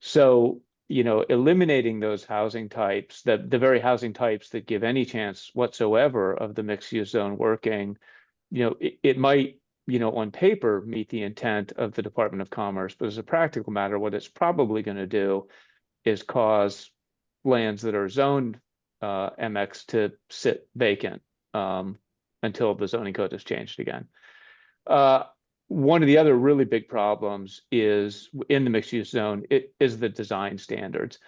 So, eliminating those housing types, the very housing types that give any chance whatsoever of the mixed use zone working, it might on paper meet the intent of the Department of Commerce, but as a practical matter, what it's probably going to do is cause lands that are zoned MX to sit vacant until the zoning code is changed again. One of the other really big problems is in the mixed use zone, it is the design standards.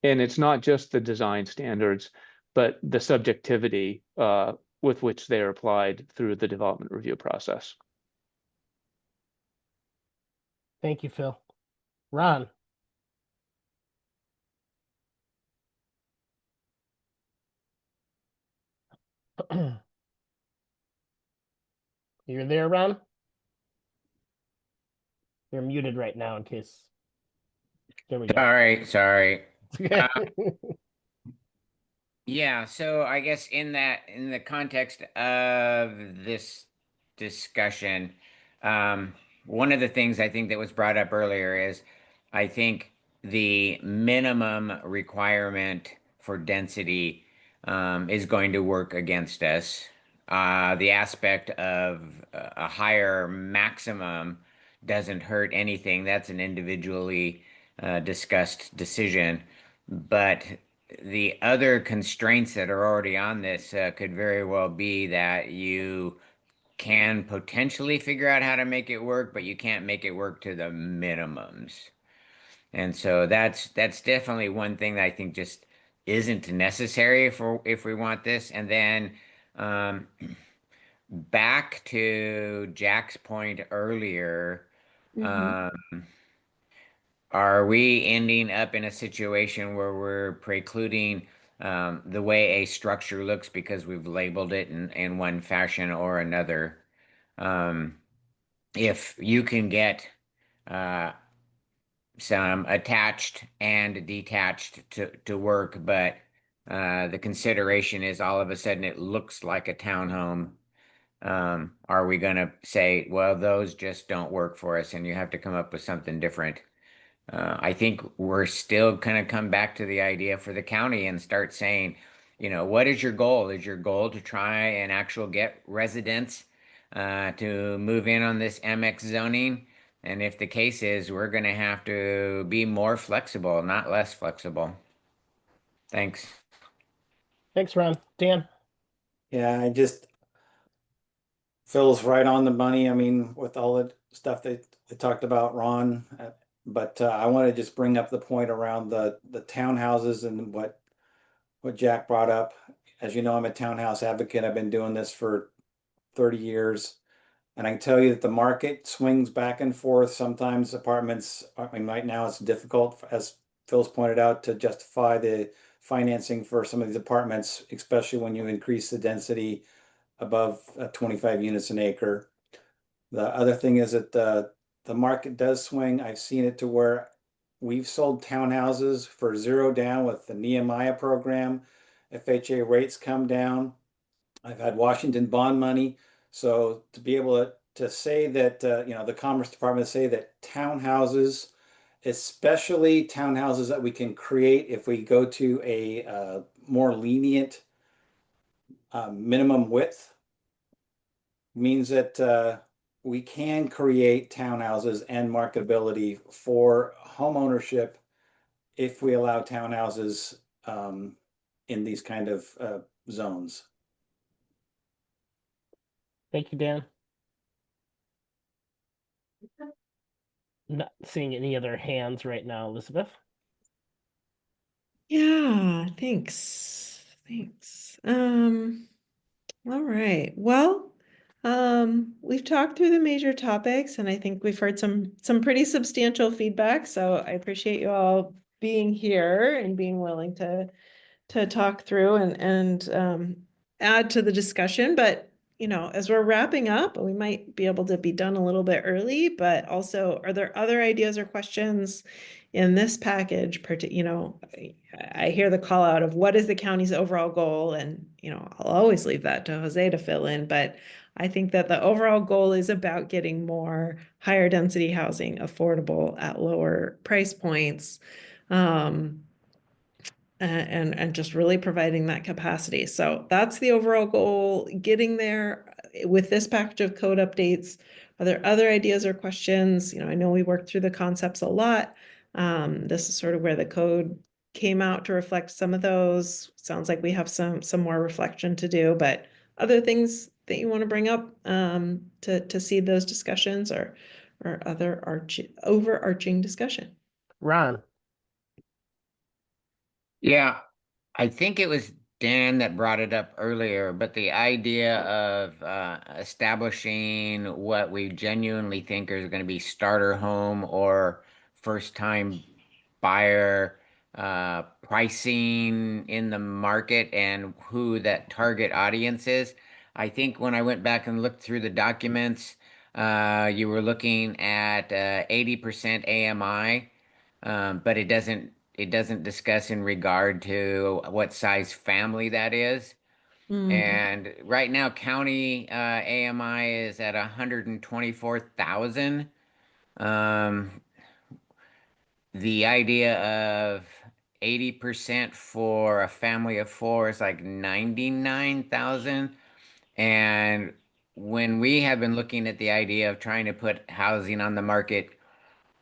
And it's not just the design standards, but the subjectivity with which they are applied through the development review process. Thank you, Phil. Ron. You're there, Ron? You're muted right now in case. There we go. Sorry. Yeah, so I guess in the context of this discussion, one of the things I think that was brought up earlier is I think the minimum requirement for density is going to work against us. The aspect of a higher maximum doesn't hurt anything. That's an individually discussed decision. But the other constraints that are already on this could very well be that you can potentially figure out how to make it work, but you can't make it work to the minimums. And so that's definitely one thing that I think just isn't necessary for if we want this. And then back to Jack's point earlier, are we ending up in a situation where we're precluding the way a structure looks because we've labeled it in one fashion or another? If you can get some attached and detached to work, but the consideration is all of a sudden it looks like a townhome, are we going to say, well, those just don't work for us and you have to come up with something different? I think we're still going to come back to the idea for the county and start saying, what is your goal? Is your goal to try and actually get residents to move in on this MX zoning? And if the case is, we're going to have to be more flexible, not less flexible. Thanks. Thanks, Ron. Dan. Yeah, Phil's right on the money. I mean, with all the stuff that they talked about, Ron. But I want to just bring up the point around the townhouses and what Jack brought up. As you know, I'm a townhouse advocate. I've been doing this for 30 years. And I can tell you that the market swings back and forth. Sometimes apartments, I mean, right now it's difficult, as Phil's pointed out, to justify the financing for some of these apartments, especially when you increase the density above 25 units an acre. The other thing is that the market does swing. I've seen it to where we've sold townhouses for 0 down with the Nehemiah program. FHA rates come down. I've had Washington bond money. So to be able to say that, the Commerce Department say that townhouses, especially townhouses that we can create if we go to a more lenient minimum width, means that we can create townhouses and marketability for home ownership if we allow townhouses in these kind of zones. Thank you, Dan. Not seeing any other hands right now, Elizabeth. Yeah, thanks. All right. Well, we've talked through the major topics and I think we've heard some pretty substantial feedback. So I appreciate you all being here and being willing to talk through and add to the discussion. But as we're wrapping up, we might be able to be done a little bit early, but also, are there other ideas or questions in this package? I hear the call out of what is the county's overall goal, and I'll always leave that to Jose to fill in, but I think that the overall goal is about getting more higher density housing affordable at lower price points. And just really providing that capacity. So that's the overall goal, getting there with this package of code updates, Are there other ideas or questions? I know we worked through the concepts a lot. This is sort of where the code came out to reflect some of those. Sounds like we have some more reflection to do, but other things that you want to bring up to seed those discussions or other overarching discussion. Ron. Yeah, I think it was Dan that brought it up earlier, but the idea of establishing what we genuinely think is going to be starter home or first time buyer pricing in the market and who that target audience is. I think when I went back and looked through the documents, you were looking at 80% AMI, but it doesn't discuss in regard to what size family that is. And right now, county AMI is at 124,000. The idea of 80% for a family of four is like 99,000. And when we have been looking at the idea of trying to put housing on the market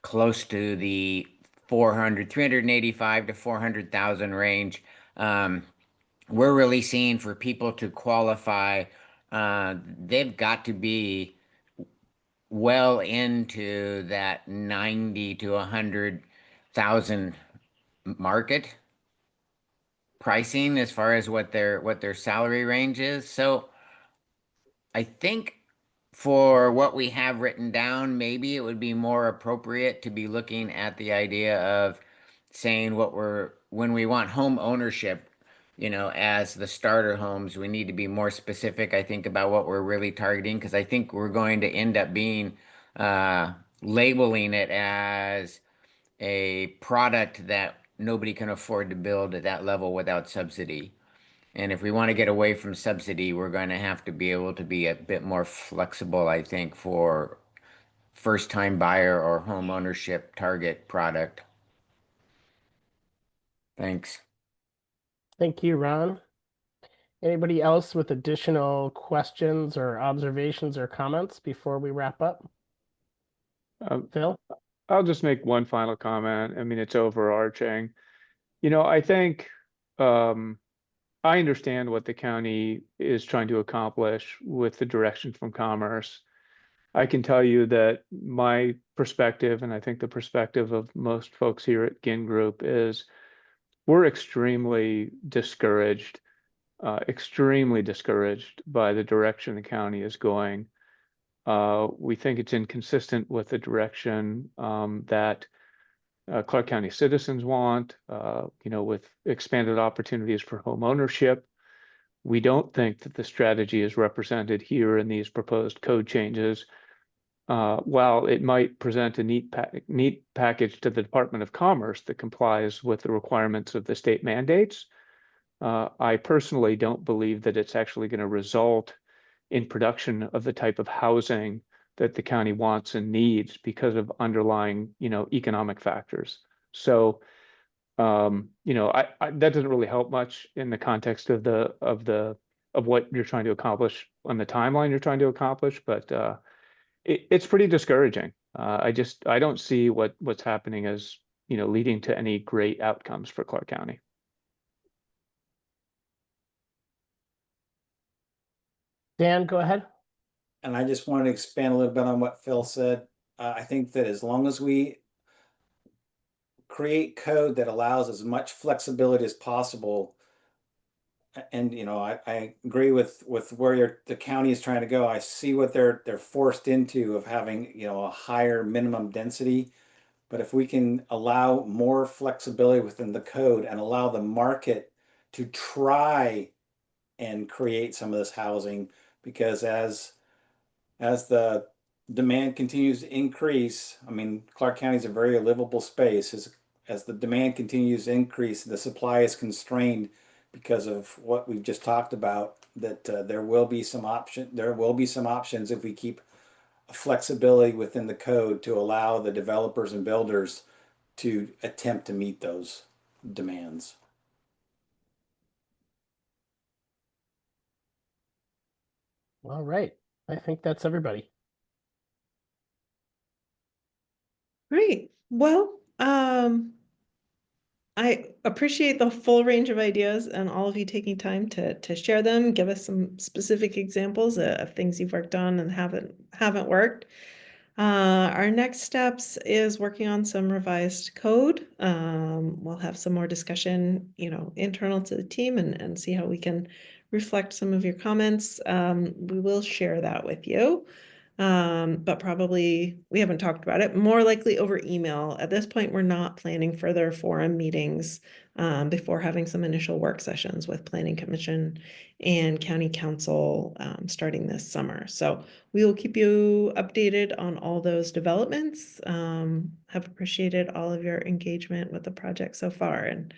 close to the 385 to 400,000 range, we're really seeing for people to qualify, they've got to be well into that 90 to 100,000 market pricing as far as what their salary range is. So I think for what we have written down, maybe it would be more appropriate to be looking at the idea of saying when we want home ownership, as the starter homes, we need to be more specific, I think, about what we're really targeting, because I think we're going to end up being labeling it as a product that nobody can afford to build at that level without subsidy. And if we want to get away from subsidy, we're going to have to be able to be a bit more flexible, I think, for first-time buyer or home ownership target product. Thanks. Thank you, Ron. Anybody else with additional questions or observations or comments before we wrap up? Phil? I'll just make one final comment. I mean, it's overarching. I think I understand what the county is trying to accomplish with the direction from Commerce. I can tell you that my perspective, and I think the perspective of most folks here at Ginn Group, is we're extremely discouraged by the direction the county is going. We think it's inconsistent with the direction that Clark County citizens want, with expanded opportunities for home ownership. We don't think that the strategy is represented here in these proposed code changes. While it might present a neat package to the Department of Commerce that complies with the requirements of the state mandates, I personally don't believe that it's actually going to result in production of the type of housing that the county wants and needs because of underlying, economic factors. So, that doesn't really help much in the context of what you're trying to accomplish on the timeline you're trying to accomplish, but it's pretty discouraging. I don't see what's happening as, leading to any great outcomes for Clark County. Dan, go ahead. And I just wanted to expand a little bit on what Phil said. I think that as long as we create code that allows as much flexibility as possible, and I agree with where the county is trying to go. I see what they're forced into of having a higher minimum density. But if we can allow more flexibility within the code and allow the market to try and create some of this housing, because as the demand continues to increase, I mean, Clark County is a very livable space. As the demand continues to increase, the supply is constrained because of what we've just talked about, that there will be some options if we keep flexibility within the code to allow the developers and builders to attempt to meet those demands. All right. I think that's everybody. Great. Well, I appreciate the full range of ideas and all of you taking time to share them, give us some specific examples of things you've worked on and haven't worked. Our next steps is working on some revised code. We'll have some more discussion, internal to the team and see how we can reflect some of your comments. We will share that with you. But probably we haven't talked about it, more likely over email. At this point, we're not planning further forum meetings before having some initial work sessions with Planning Commission and County Council starting this summer. So we will keep you updated on all those developments. Have appreciated all of your engagement with the project so far, and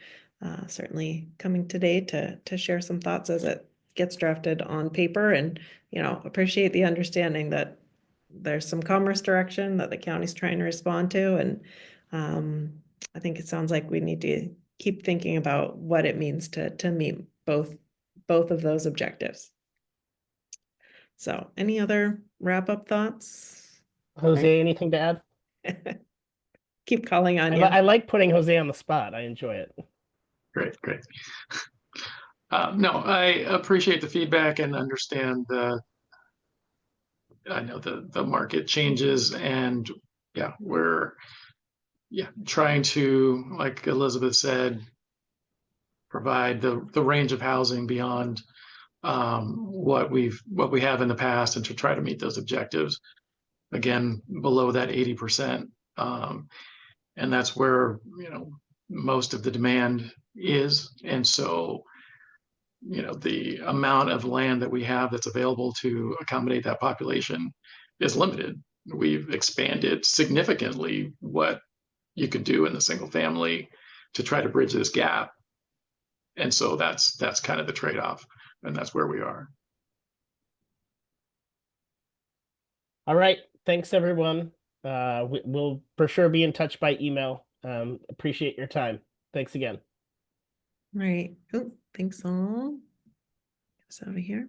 certainly coming today to share some thoughts as it gets drafted on paper, and appreciate the understanding that there's some commerce direction that the county's trying to respond to, and I think it sounds like we need to keep thinking about what it means to meet both of those objectives. So, any other wrap-up thoughts? Jose, anything to add? Keep calling on you. I like putting Jose on the spot. I enjoy it. Great. No, I appreciate the feedback and understand I know the market changes, and we're trying to, like Elizabeth said, provide the range of housing beyond what we have in the past, and to try to meet those objectives again below that 80%. And that's where most of the demand is, and so the amount of land that we have that's available to accommodate that population is limited. We've expanded significantly what you could do in the single family to try to bridge this gap. And so that's kind of the trade-off, and that's where we are. All right. Thanks, everyone. We'll for sure be in touch by email. Appreciate your time. Thanks again. Right. Oh, thanks all. Get us out of here.